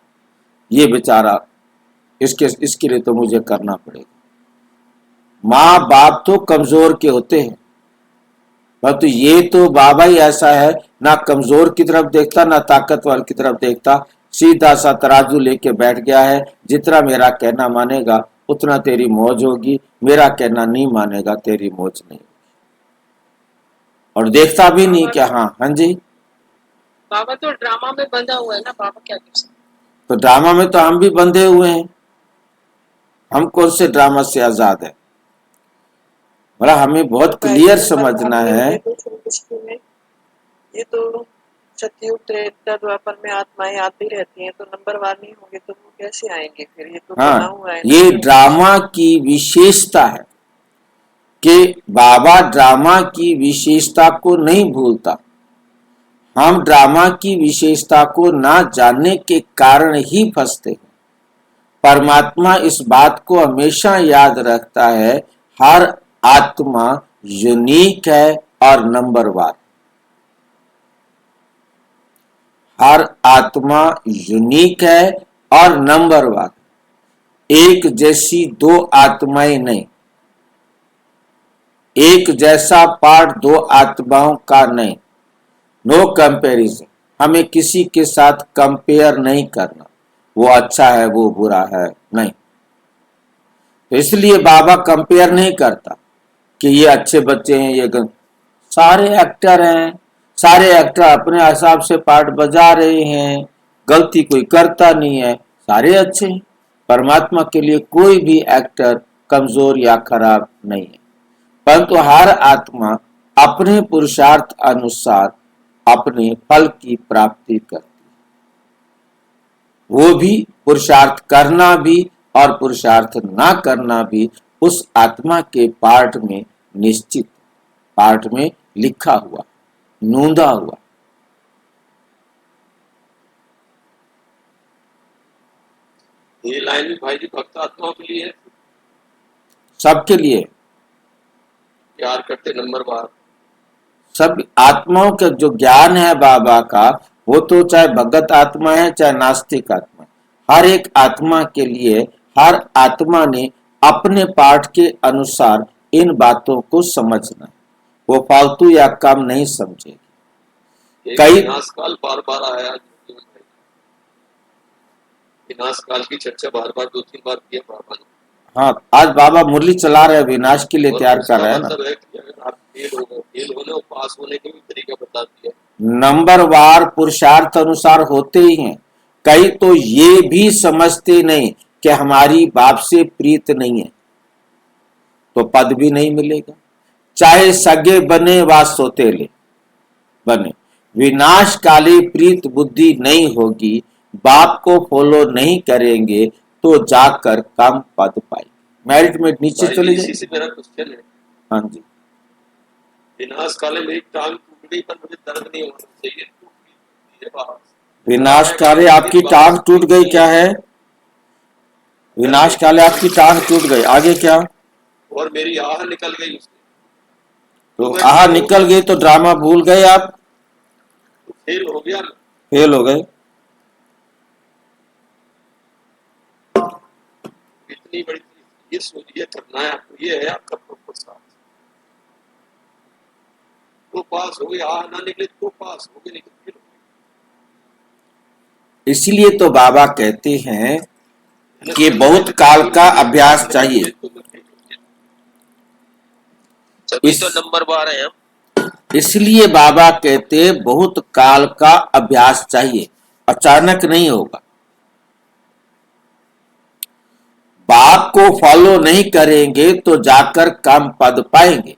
ये बेचारा इसके लिए तो मुझे करना पड़ेगा। माँ बाप तो कमजोर के होते हैं, परंतु ये तो बाबा ही ऐसा है, ना कमजोर की तरफ देखता ना ताकतवर की तरफ देखता, सीधा सा तराजू लेके बैठ गया है। जितना मेरा कहना मानेगा उतना तेरी मौज होगी, मेरा कहना नहीं मानेगा तेरी मौज नहीं। और देखता भी नहीं क्या। हाँ जी, बाबा तो ड्रामा में बंधा हुआ है ना, बाबा क्या कर सकते। तो ड्रामा में तो हम भी बंधे हुए हैं, हम कौन से ड्रामा से आजाद है। बड़ा हमें बहुत क्लियर समझना है। ये तो सतयुग त्रेता द्वापर में आत्माएं आती रहती हैं, तो नंबरवार नहीं होंगे तो वो कैसे आएंगे फिर। ये तो बना हुआ है ना। ये ड्रामा की विशेषता है कि बाबा ड्रामा की विशेषता को नहीं भूलता। हम ड्रामा की विशेषता को ना जानने के कारण ही फंसते हैं। परमात्मा इस बात को हमेशा याद रखता है, हर आत्मा यूनिक है और नंबरवार। हर आत्मा यूनिक है और नंबरवार। एक जैसी दो आत्माएं नहीं, एक जैसा पार्ट दो आत्माओं का नहीं। No comparison. हमें किसी के साथ कंपेयर नहीं करना, वो अच्छा है वो बुरा है, नहीं। तो इसलिए बाबा कंपेयर नहीं करता कि ये अच्छे बच्चे हैं ये सारे एक्टर हैं, सारे एक्टर अपने हिसाब से पार्ट बजा रहे हैं, गलती कोई करता नहीं है, सारे अच्छे हैं। परमात्मा के लिए कोई भी एक्टर कमजोर या खराब नहीं है, परंतु हर आत्मा अपने पुरुषार्थ अनुसार अपने फल की प्राप्ति करती है। वो भी पुरुषार्थ करना भी और पुरुषार्थ ना करना भी उस आत्मा के पार्ट में निश्चित, पार्ट में लिखा हुआ, नोंदा हुआ। ये लाइन भी भाई जी भक्त आत्माओं के लिए है, सबके लिए, प्यार करते नंबरवार। सब आत्माओं का जो ज्ञान है बाबा का, वो तो चाहे भगत आत्मा है चाहे नास्तिक आत्मा, हर एक आत्मा के लिए हर आत्मा ने अपने पाठ के अनुसार इन बातों को समझना है। वो फालतू या कम नहीं समझेगी। कई विनाश काल बार बार आया, विनाश काल की चर्चा बार बार 2-3 बार किया बाबा ने। हाँ, आज बाबा मुरली चला रहे, विनाश के लिए तैयार कर रहे हैं ना। मतलब है कि अगर आप फेल हो गए, फेल होने और पास होने के भी तरीका बता दिया। नंबरवार पुरुषार्थ अनुसार होते ही हैं। कई तो ये भी समझते नहीं कि हमारी बाप से प्रीत नहीं है तो पद भी नहीं मिलेगा, चाहे सगे बने व सोतेले बने। विनाश काले प्रीत बुद्धि नहीं होगी, बाप को फॉलो नहीं करेंगे तो जाकर कम पद पाएंगे। मेरिट में नीचे चले जाए। इसी से मेरा क्वेश्चन है। हाँ जी, विनाश काले मेरी टांग टूट गई पर मुझे दर्द नहीं होना चाहिए, विनाश काले आपकी टांग टूट गई, क्या है? विनाश काले आपकी टांग टूट गई, आगे क्या? और मेरी आह निकल गई उससे। तो आह निकल गई तो ड्रामा भूल गए आप, तो फेल हो गया, फेल हो गए। इतनी बड़ी ये सोचिए, करना है आपको, ये है आपका प्रॉपर साथ। तो पास हो गए, आह ना निकले तो पास हो गए, नहीं तो फेल हो गए। इसलिए तो बाबा कहते हैं कि बहुत काल का अभ्यास चाहिए। सभी तो नंबर 12 हैं हम। इसलिए बाबा कहते हैं बहुत काल का अभ्यास चाहिए, अचानक नहीं होगा। बाप को फॉलो नहीं करेंगे तो जाकर कम पद पाएंगे।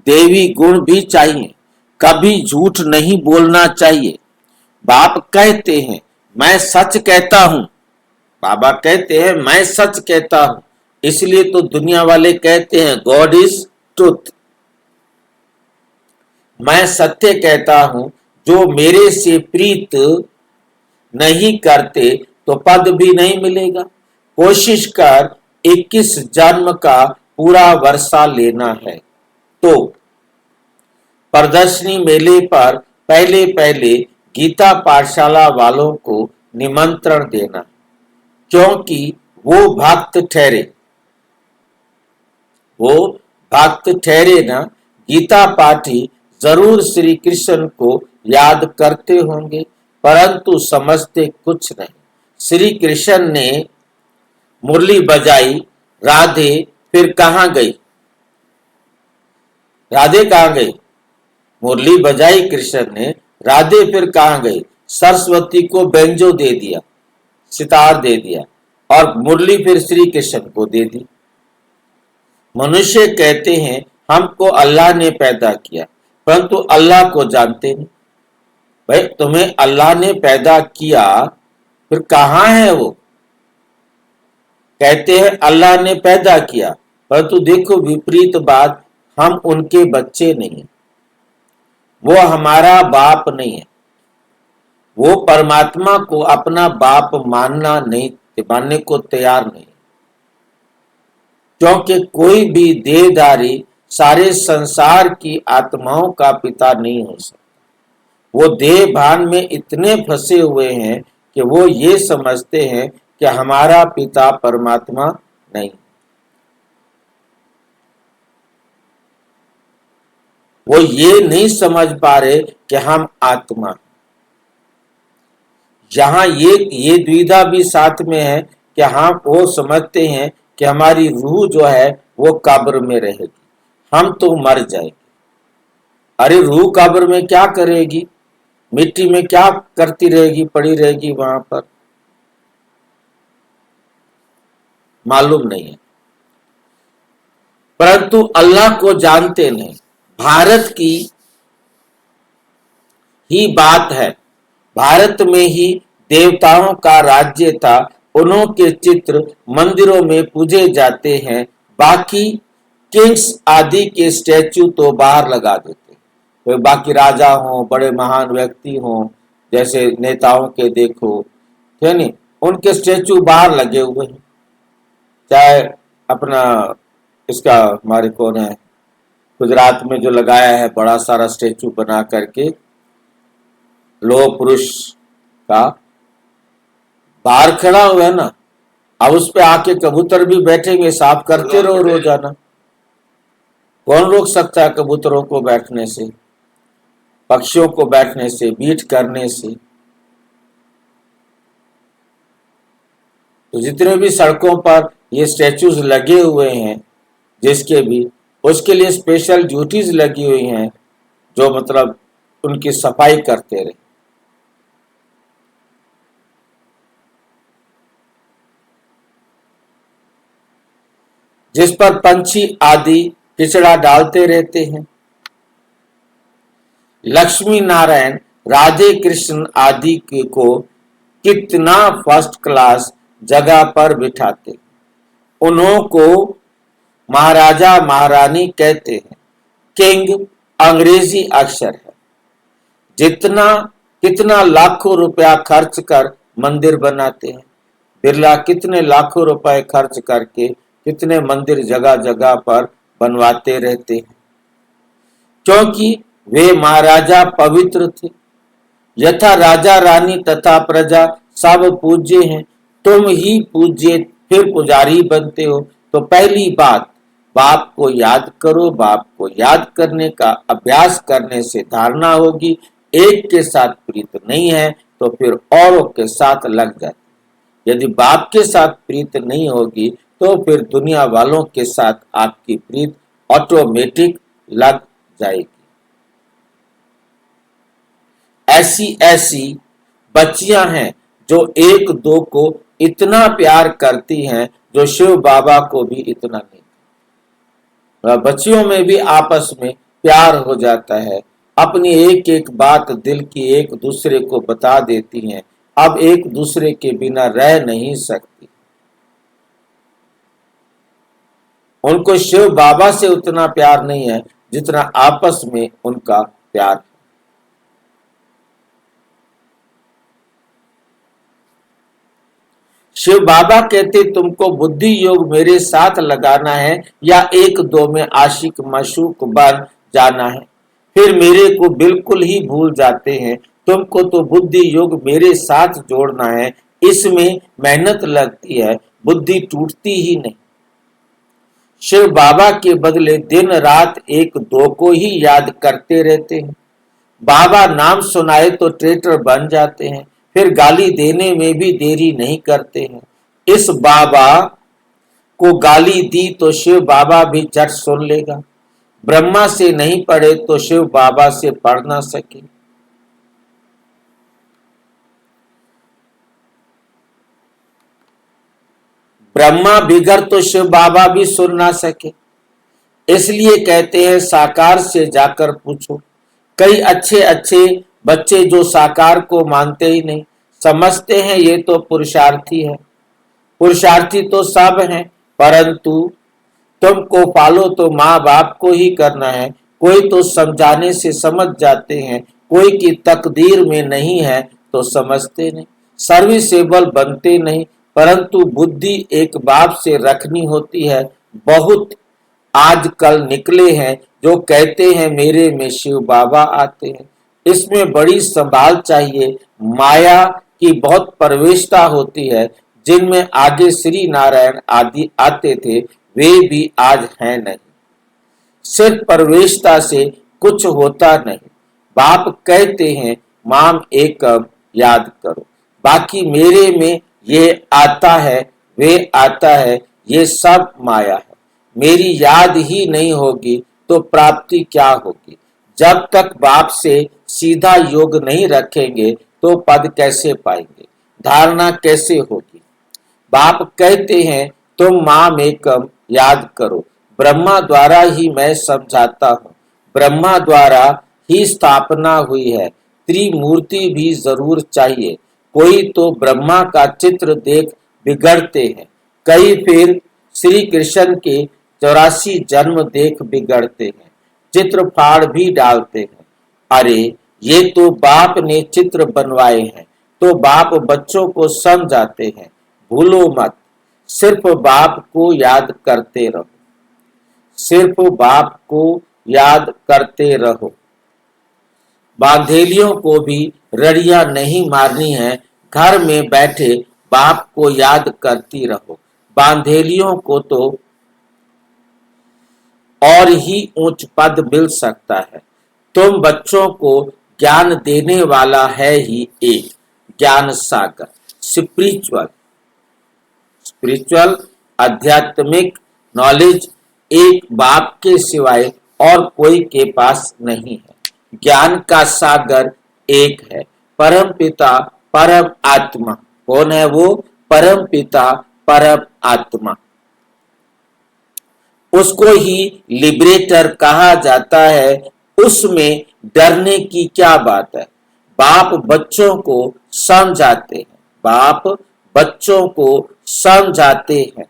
देवी गुण भी चाहिए, कभी झूठ नहीं बोलना चाहिए। बाप कहते हैं मैं सच कहता हूं, बाबा कहते हैं मैं सच कहता हूं, इसलिए तो दुनिया वाले कहते हैं गॉड इज ट्रुथ। मैं सत्य कहता हूं, जो मेरे से प्रीत नहीं करते तो पद भी नहीं मिलेगा। कोशिश कर 21 जन्म का पूरा वर्षा लेना है तो प्रदर्शनी मेले पर पहले पहले गीता पाठशाला वालों को निमंत्रण देना, क्योंकि वो भक्त ठहरे ना। गीता पाठी जरूर श्री कृष्ण को याद करते होंगे, परंतु समझते कुछ नहीं। श्री कृष्ण ने मुरली बजाई, राधे फिर कहाँ गई? राधे कहाँ गई? मुरली बजाई कृष्ण ने, राधे फिर कहाँ गई? सरस्वती को बेंजो दे दिया, सितार दे दिया, और मुरली फिर श्री कृष्ण को दे दी। मनुष्य कहते हैं हमको अल्लाह ने पैदा किया, परंतु अल्लाह को जानते नहीं। भाई तुम्हें अल्लाह ने पैदा किया, फिर कहाँ है वो? कहते हैं अल्लाह ने पैदा किया, परंतु देखो विपरीत बात, हम उनके बच्चे नहीं हैं, वो हमारा बाप नहीं है। वो परमात्मा को अपना बाप मानने को तैयार नहीं, क्योंकि कोई भी देहधारी सारे संसार की आत्माओं का पिता नहीं हो सकता। वो देह भान में इतने फंसे हुए हैं कि वो ये समझते हैं कि हमारा पिता परमात्मा नहीं। वो ये नहीं समझ पा रहे कि हम आत्मा। यहाँ ये द्विधा भी साथ में है कि हम वो समझते हैं कि हमारी रूह जो है वो कब्र में रहेगी, हम तो मर जाएंगे। अरे रूह कब्र में क्या करेगी? मिट्टी में क्या करती रहेगी? पड़ी रहेगी वहां पर? मालूम नहीं है। परंतु अल्लाह को जानते नहीं। भारत की ही बात है, भारत में ही देवताओं का राज्य था, उन्हों के चित्र मंदिरों में पूजे जाते हैं, बाकी किंग्स आदि के स्टैचू तो बाहर लगा देते। तो बाकी राजा हो, बड़े महान व्यक्ति हो, जैसे नेताओं के देखो, है नहीं, उनके स्टैचू बाहर लगे हुए हैं। चाहे अपना इसका हमारे कौन है गुजरात में जो लगाया है बड़ा सारा स्टैचू बना करके लोह पुरुष का, बाहर खड़ा हुआ है ना, अब उस पे आके कबूतर भी बैठेंगे, साफ करते रहो रोजाना। कौन रोक सकता है कबूतरों को बैठने से, पक्षियों को बैठने से, बीट करने से? तो जितने भी सड़कों पर ये स्टैचूज लगे हुए हैं, जिसके भी उसके लिए स्पेशल ड्यूटीज लगी हुई हैं, जो मतलब उनकी सफाई करते रहे। जिस पर पंछी आदि किचड़ा डालते रहते हैं। लक्ष्मी नारायण, राधे कृष्ण आदि को कितना फर्स्ट क्लास जगह पर बिठाते, उन्हों को महाराजा महारानी कहते हैं। किंग अंग्रेजी अक्षर है। कितना लाखों रुपया खर्च कर मंदिर बनाते हैं। बिरला कितने लाखों रुपए खर्च करके कितने मंदिर जगह जगह पर बनवाते रहते हैं, क्योंकि वे महाराजा पवित्र थे। यथा राजा रानी तथा प्रजा सब पूज्य हैं, तुम ही पूज्य फिर पुजारी बनते हो। तो पहली बात, बाप को याद करो। बाप को याद करने का अभ्यास करने से धारणा होगी, एक के साथ प्रीत नहीं है तो फिर औरों के साथ लग जाती। यदि बाप के साथ प्रीत नहीं होगी तो फिर दुनिया वालों के साथ आपकी प्रीत ऑटोमेटिक लग जाएगी। ऐसी बच्चियां हैं जो एक दो को इतना प्यार करती हैं जो शिव बाबा को भी इतना नहीं। बच्चियों में भी आपस में प्यार हो जाता है, अपनी एक एक बात दिल की एक दूसरे को बता देती हैं, अब एक दूसरे के बिना रह नहीं सकती। उनको शिव बाबा से उतना प्यार नहीं है जितना आपस में उनका प्यार है। शिव बाबा कहते तुमको बुद्धि योग मेरे साथ लगाना है या एक दो में आशिक मशूक बन जाना है, फिर मेरे को बिल्कुल ही भूल जाते हैं। तुमको तो बुद्धि योग मेरे साथ जोड़ना है, इसमें मेहनत लगती है, बुद्धि टूटती ही नहीं। शिव बाबा के बदले दिन रात एक दो को ही याद करते रहते हैं। बाबा नाम सुनाए तो ट्रेटर बन जाते हैं, फिर गाली देने में भी देरी नहीं करते हैं। इस बाबा को गाली दी तो शिव बाबा भी झट सुन लेगा। ब्रह्मा से नहीं पढ़े तो शिव बाबा से पढ़ ना सके। ब्रह्मा बिगड़ तो शिव बाबा भी सुन ना सके। इसलिए कहते हैं साकार से जाकर पूछो। कई अच्छे अच्छे बच्चे जो साकार को मानते ही नहीं, समझते हैं ये तो पुरुषार्थी है। पुरुषार्थी तो सब हैं, परंतु तुमको फॉलो तो माँ बाप को ही करना है। कोई तो समझाने से समझ जाते हैं, कोई की तकदीर में नहीं है तो समझते नहीं। सर्विसेबल बनते नहीं, परंतु बुद्धि एक बाप से रखनी होती है। बहुत आजकल निकले हैं जो कहते हैं मेरे में शिव बाबा आते हैं। इसमें बड़ी संभाल चाहिए। माया की बहुत प्रवेशता होती है। जिनमें आगे श्री नारायण आदि आते थे वे भी आज हैं नहीं। सिर्फ प्रवेशता से कुछ होता नहीं। बाप कहते हैं माम एकम याद करो, बाकी मेरे में ये आता है वे आता है, ये सब माया है। मेरी याद ही नहीं होगी तो प्राप्ति क्या होगी। जब तक बाप से सीधा योग नहीं रखेंगे तो पद कैसे पाएंगे, धारणा कैसे होगी। बाप कहते हैं तुम माम एकम याद करो। ब्रह्मा द्वारा ही मैं समझाता हूँ, ब्रह्मा द्वारा ही स्थापना हुई है। त्रिमूर्ति भी जरूर चाहिए। कोई तो ब्रह्मा का चित्र देख बिगड़ते हैं, कई फिर श्री कृष्ण के 84 जन्म देख बिगड़ते हैं, चित्र फाड़ भी डालते हैं। अरे ये तो बाप ने चित्र बनवाए हैं, तो बाप बच्चों को समझाते हैं। भूलो मत, सिर्फ बाप को याद करते रहो, सिर्फ बाप को याद करते रहो। बांधेलियों को भी रड़ियां नहीं मारनी है, घर में बैठे बाप को याद करती रहो। बांधेलियों को तो और ही ऊंच पद मिल सकता है। तुम बच्चों को ज्ञान देने वाला है ही एक ज्ञान सागर। स्पिरिचुअल आध्यात्मिक नॉलेज एक बाप के सिवाय और कोई के पास नहीं है। ज्ञान का सागर एक है, परम पिता परम आत्मा। कौन है वो? परम पिता परम आत्मा। उसको ही लिबरेटर कहा जाता है। उसमें डरने की क्या बात है। बाप बच्चों को समझाते हैं, बाप बच्चों को समझाते हैं,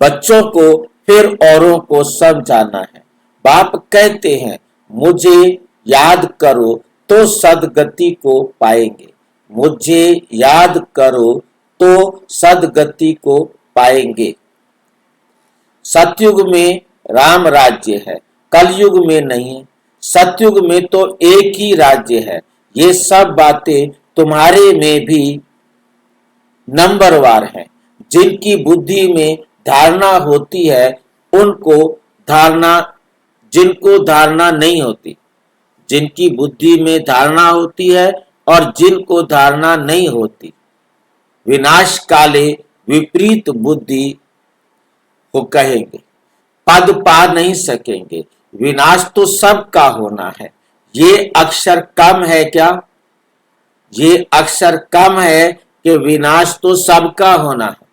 बच्चों को फिर औरों को समझाना है। बाप कहते हैं मुझे याद करो तो सदगति को पाएंगे, मुझे याद करो तो सदगति को पाएंगे। सतयुग में राम राज्य है, कलयुग में नहीं। सतयुग में तो एक ही राज्य है। ये सब बातें तुम्हारे में भी नंबरवार हैं। जिनकी बुद्धि में धारणा होती है उनको धारणा, जिनको धारणा नहीं होती, जिनकी बुद्धि में धारणा होती है और जिनको धारणा नहीं होती, विनाश काले विपरीत बुद्धि को कहेंगे, पद पा नहीं सकेंगे। विनाश तो सबका होना है। ये अक्षर कम है क्या? ये अक्षर कम है कि विनाश तो सबका होना है।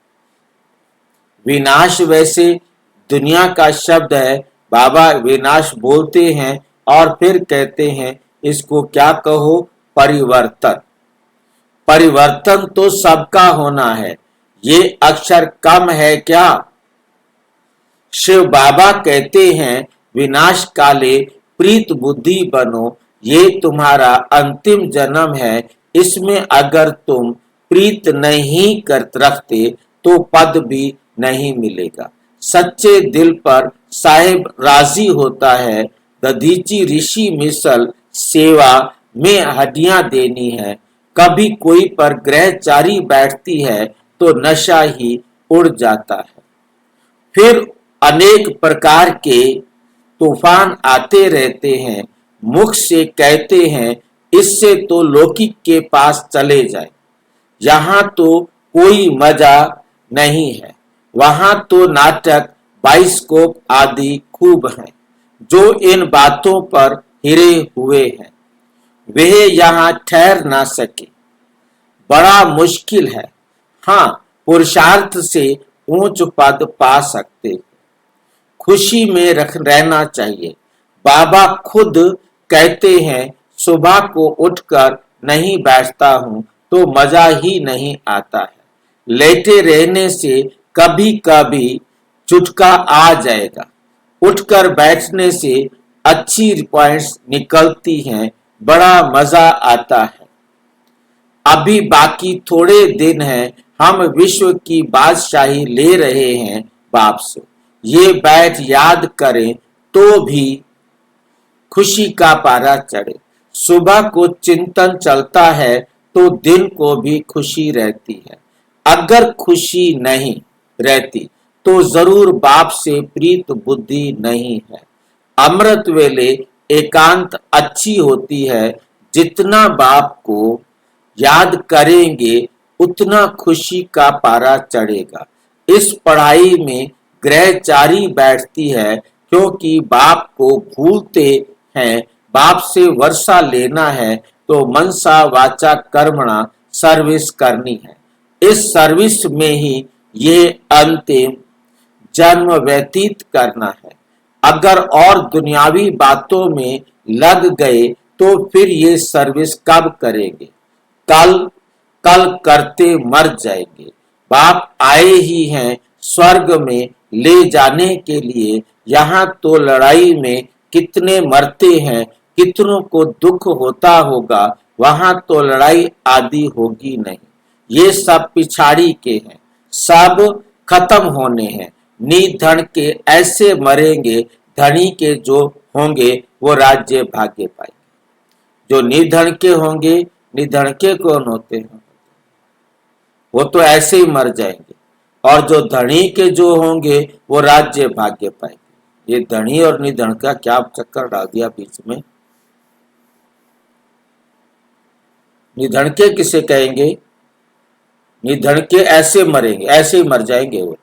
विनाश वैसे दुनिया का शब्द है। बाबा विनाश बोलते हैं और फिर कहते हैं इसको क्या कहो, परिवर्तन। परिवर्तन तो सबका होना है। ये अक्षर कम है क्या? शिव बाबा कहते हैं विनाश काले प्रीत बुद्धि बनो। ये तुम्हारा अंतिम जन्म है। इसमें अगर तुम प्रीत नहीं कर रखते तो पद भी नहीं मिलेगा। सच्चे दिल पर साहिब राजी होता है, दधीची ऋषि मिसल सेवा में हड्डियां देनी है। कभी कोई पर ग्रहचारी बैठती है तो नशा ही उड़ जाता है। फिर अनेक प्रकार के तूफान आते रहते हैं, मुख से कहते हैं इससे तो लौकिक के पास चले जाए, यहाँ तो कोई मजा नहीं है, वहां तो नाटक बाइस्कोप आदि खूब हैं। जो इन बातों पर हिरे हुए हैं वे यहाँ ठहर ना सके, बड़ा मुश्किल है। हाँ, पुरुषार्थ से ऊंच पद पा सकते, खुशी में रहना चाहिए। बाबा खुद कहते हैं सुबह को उठकर नहीं बैठता हूं तो मजा ही नहीं आता है। लेटे रहने से कभी कभी चुटका आ जाएगा, उठकर बैठने से अच्छी पॉइंट्स निकलती हैं, बड़ा मजा आता है। अभी बाकी थोड़े दिन हैं, हम विश्व की बादशाही ले रहे हैं बाप से। ये बैठ याद करें तो भी खुशी का पारा चढ़े। सुबह को चिंतन चलता है तो दिन को भी खुशी रहती है। अगर खुशी नहीं रहती तो जरूर बाप से प्रीत बुद्धि नहीं है। अमृत वेले एकांत अच्छी होती है, जितना बाप को याद करेंगे उतना खुशी का पारा चढ़ेगा। इस पढ़ाई में ग्रहचारी बैठती है क्योंकि बाप को भूलते हैं। बाप से वर्षा लेना है तो मनसा वाचा कर्मणा सर्विस करनी है। इस सर्विस में ही ये अंतिम जन्म व्यतीत करना है। अगर और दुनियावी बातों में लग गए तो फिर ये सर्विस कब करेंगे? कल कल करते मर जाएंगे। बाप आए ही हैं स्वर्ग में ले जाने के लिए। यहाँ तो लड़ाई में कितने मरते हैं, कितनों को दुख होता होगा, वहां तो लड़ाई आदि होगी नहीं। ये सब पिछाड़ी के हैं, सब खत्म होने हैं। निधन के ऐसे मरेंगे, धनी के जो होंगे वो राज्य भाग्य पाएंगे। जो निधन के होंगे, निधन के कौन होते हैं? वो तो ऐसे ही मर जाएंगे। और जो धनी के जो होंगे वो राज्य भाग्य पाएंगे। ये धनी और निधन का क्या चक्कर डाल दिया बीच में। निधन के किसे कहेंगे? निधन के ऐसे मरेंगे, ऐसे ही मर जाएंगे वो।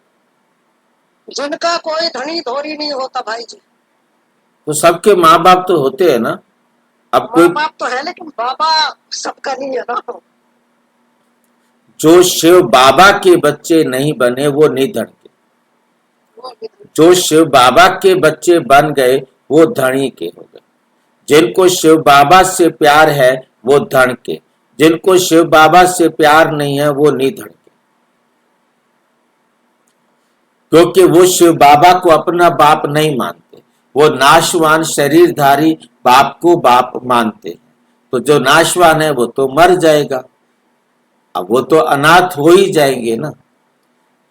जिनका कोई धनी धोरी नहीं होता भाई जी। तो सबके माँ बाप तो होते हैं ना। अब कोई माँ बाप तो है लेकिन बाबा सबका नहीं है ना। जो शिव बाबा के बच्चे नहीं बने वो निधन के, जो शिव बाबा के बच्चे बन गए वो धनी के हो गए। जिनको शिव बाबा से प्यार है वो धन के, जिनको शिव बाबा से प्यार नहीं है वो निधन के। क्योंकि वो शिव बाबा को अपना बाप नहीं मानते, वो नाशवान शरीरधारी बाप को बाप मानते हैं। तो जो नाशवान है वो तो मर जाएगा, अब वो तो अनाथ हो ही जाएंगे ना।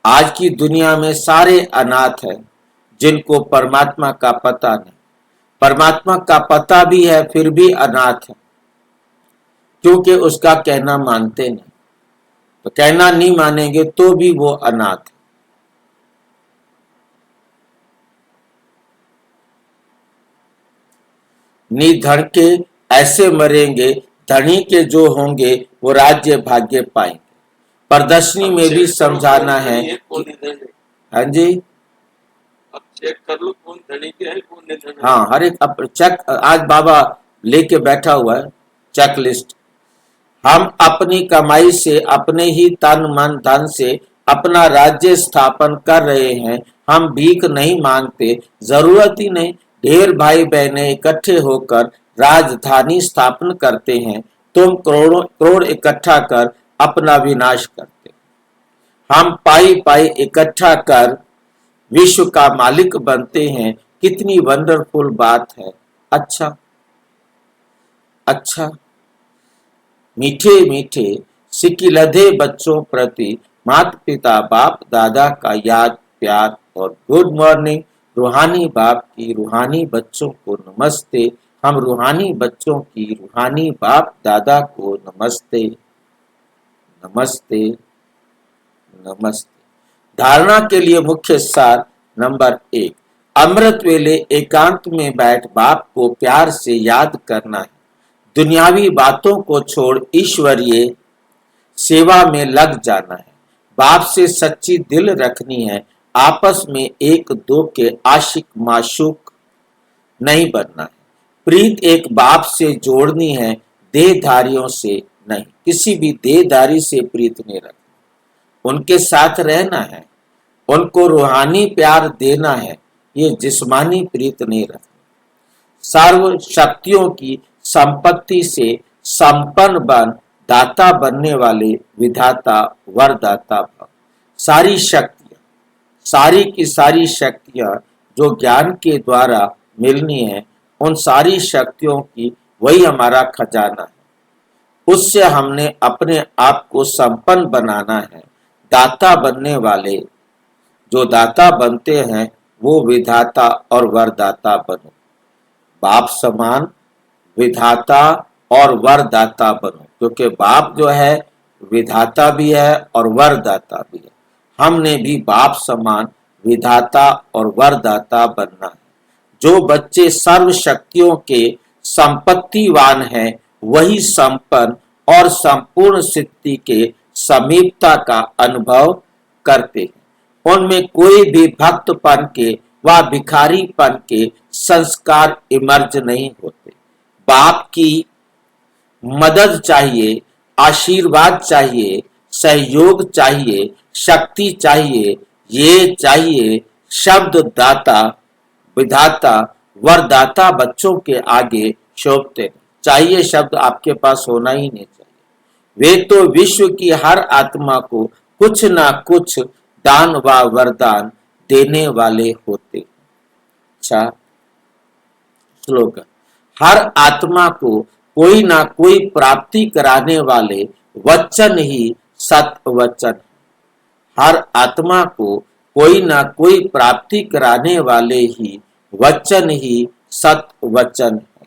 आज की दुनिया में सारे अनाथ हैं जिनको परमात्मा का पता नहीं। परमात्मा का पता भी है फिर भी अनाथ है, क्योंकि उसका कहना मानते नहीं। तो कहना नहीं मानेंगे तो भी वो अनाथ है। निधन के ऐसे मरेंगे, धनी के जो होंगे वो राज्य भाग्य पाएंगे। प्रदर्शनी में भी समझाना है। हाँ जी, अब चेक कर लो कौन धनी के है कौन निधन है। हाँ, हर एक चेक आज बाबा लेके बैठा हुआ है, चेक लिस्ट। हम अपनी कमाई से, अपने ही तन मन धन से अपना राज्य स्थापन कर रहे हैं। हम भीख नहीं मांगते, जरूरत ही नहीं। ढेर भाई बहनें इकट्ठे होकर राजधानी स्थापन करते हैं। तुम करोड़ों करोड़ इकट्ठा कर अपना विनाश करते। हम पाई पाई इकट्ठा कर विश्व का मालिक बनते हैं। कितनी वंडरफुल बात है। अच्छा अच्छा, मीठे मीठे सिकिलधे बच्चों प्रति माता पिता बाप दादा का याद प्यार और गुड मॉर्निंग। रूहानी बाप की रूहानी बच्चों को नमस्ते। हम रूहानी बच्चों की रूहानी बाप दादा को नमस्ते नमस्ते नमस्ते। धारणा के लिए मुख्य सार नंबर 1, अमृत वेले एकांत में बैठ बाप को प्यार से याद करना है। दुनियावी बातों को छोड़ ईश्वरीय सेवा में लग जाना है। बाप से सच्ची दिल रखनी है। आपस में एक दो के आशिक माशूक नहीं बनना है। प्रीत एक बाप से जोड़नी है, देहधारियों से नहीं। किसी भी देहधारी से प्रीत नहीं रखना, उनके साथ रहना है, उनको रूहानी प्यार देना है। ये जिस्मानी प्रीत नहीं रखना। सर्व शक्तियों की संपत्ति से संपन्न बन दाता बनने वाले विधाता वरदाता भव। सारी शक्तियां, सारी की सारी शक्तियां जो ज्ञान के द्वारा मिलनी है, उन सारी शक्तियों की वही हमारा खजाना है। उससे हमने अपने आप को संपन्न बनाना है। दाता बनने वाले जो दाता बनते हैं वो विधाता और वरदाता बनो। बाप समान विधाता और वरदाता बनो, क्योंकि बाप जो है विधाता भी है और वरदाता भी है। हमने भी बाप समान विधाता और वरदाता बनना है। जो बच्चे सर्व शक्तियों के संपत्तिवान हैं, वही संपन्न और संपूर्ण स्थिति के समीपता का अनुभव करते हैं। उनमें कोई भी भक्तपन के व भिखारीपन के संस्कार इमर्ज नहीं होते। बाप की मदद चाहिए, आशीर्वाद चाहिए, सहयोग चाहिए, शक्ति चाहिए, ये चाहिए। शब्द दाता विधाता वरदाता बच्चों के आगे शोभते चाहिए। शब्द आपके पास होना ही नहीं चाहिए। वे तो विश्व की हर आत्मा को कुछ ना कुछ दान व वरदान देने वाले होते। अच्छा स्लोगन, हर आत्मा को कोई ना कोई प्राप्ति कराने वाले वचन ही सत्य वचन। हर आत्मा को कोई ना कोई प्राप्ति कराने वाले ही वचन ही सत्य वचन है।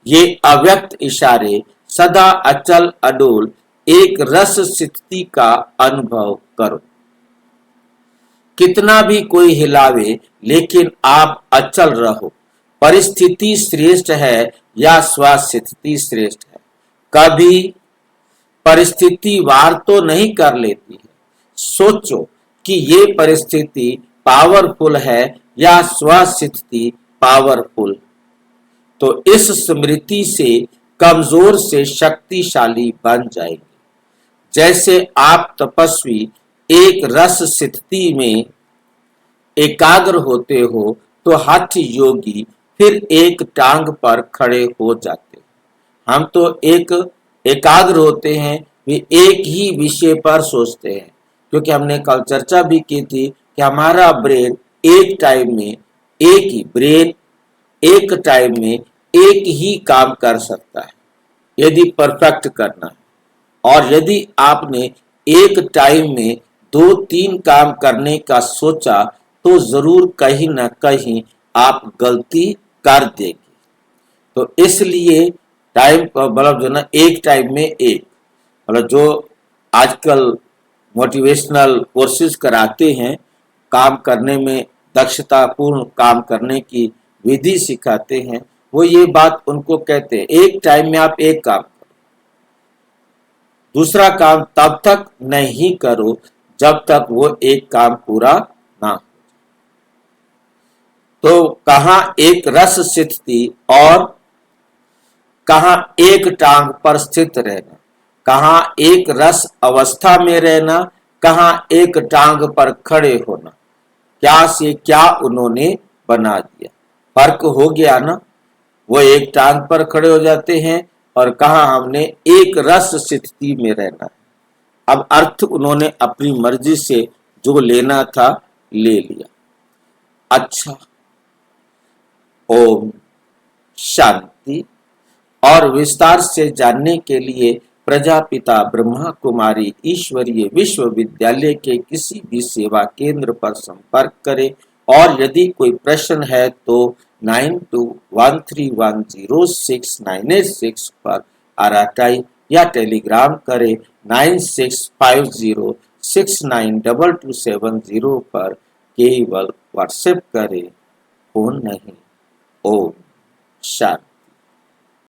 ये अव्यक्त इशारे सदा अचल अडोल एक रस स्थिति का अनुभव करो। कितना भी कोई हिलावे, लेकिन आप अचल रहो। परिस्थिति श्रेष्ठ है या स्वस्थिति श्रेष्ठ है? कभी परिस्थिति वार तो नहीं कर लेती है। सोचो कि ये परिस्थिति पावरफुल है या स्वस्थिति पावरफुल। तो इस स्मृति से कमजोर से शक्तिशाली बन जाएंगे। जैसे आप तपस्वी एक रस स्थिति में एकाग्र होते हो, तो हठ योगी फिर एक टांग पर खड़े हो जाते। हम तो एक एकाग्र होते हैं, वे एक ही विषय पर सोचते हैं। क्योंकि हमने कल चर्चा भी की थी कि हमारा ब्रेन एक टाइम में एक ही काम कर सकता है, यदि परफेक्ट करना है। और यदि आपने एक टाइम में 2-3 काम करने का सोचा, तो जरूर कहीं ना कहीं आप गलती कर देंगे। तो इसलिए टाइम मतलब जो ना एक टाइम में एक, मतलब जो आजकल मोटिवेशनल कोर्सेज कराते हैं, काम करने में दक्षतापूर्ण काम करने की विधि सिखाते हैं, वो ये बात उनको कहते हैं एक टाइम में आप एक काम करो। दूसरा काम तब तक नहीं करो जब तक वो एक काम पूरा ना हो। तो कहां एक रस स्थिति और कहां एक टांग पर स्थित रहना, कहां एक रस अवस्था में रहना, कहां एक टांग पर खड़े होना। क्या से क्या उन्होंने बना दिया, फर्क हो गया ना। वो एक टांग पर खड़े हो जाते हैं और कहा हमने एक रस स्थिति में रहना है। अब अर्थ उन्होंने अपनी मर्जी से जो लेना था ले लिया। अच्छा, ओम शांति। और विस्तार से जानने के लिए प्रजापिता ब्रह्मा कुमारी ईश्वरीय विश्वविद्यालय के किसी भी सेवा केंद्र पर संपर्क करें और यदि कोई प्रश्न है तो 9213106986 पर आरटीआई या टेलीग्राम करें 9650692270 पर केवल व्हाट्सएप करें, फोन नहीं। ओम शांति।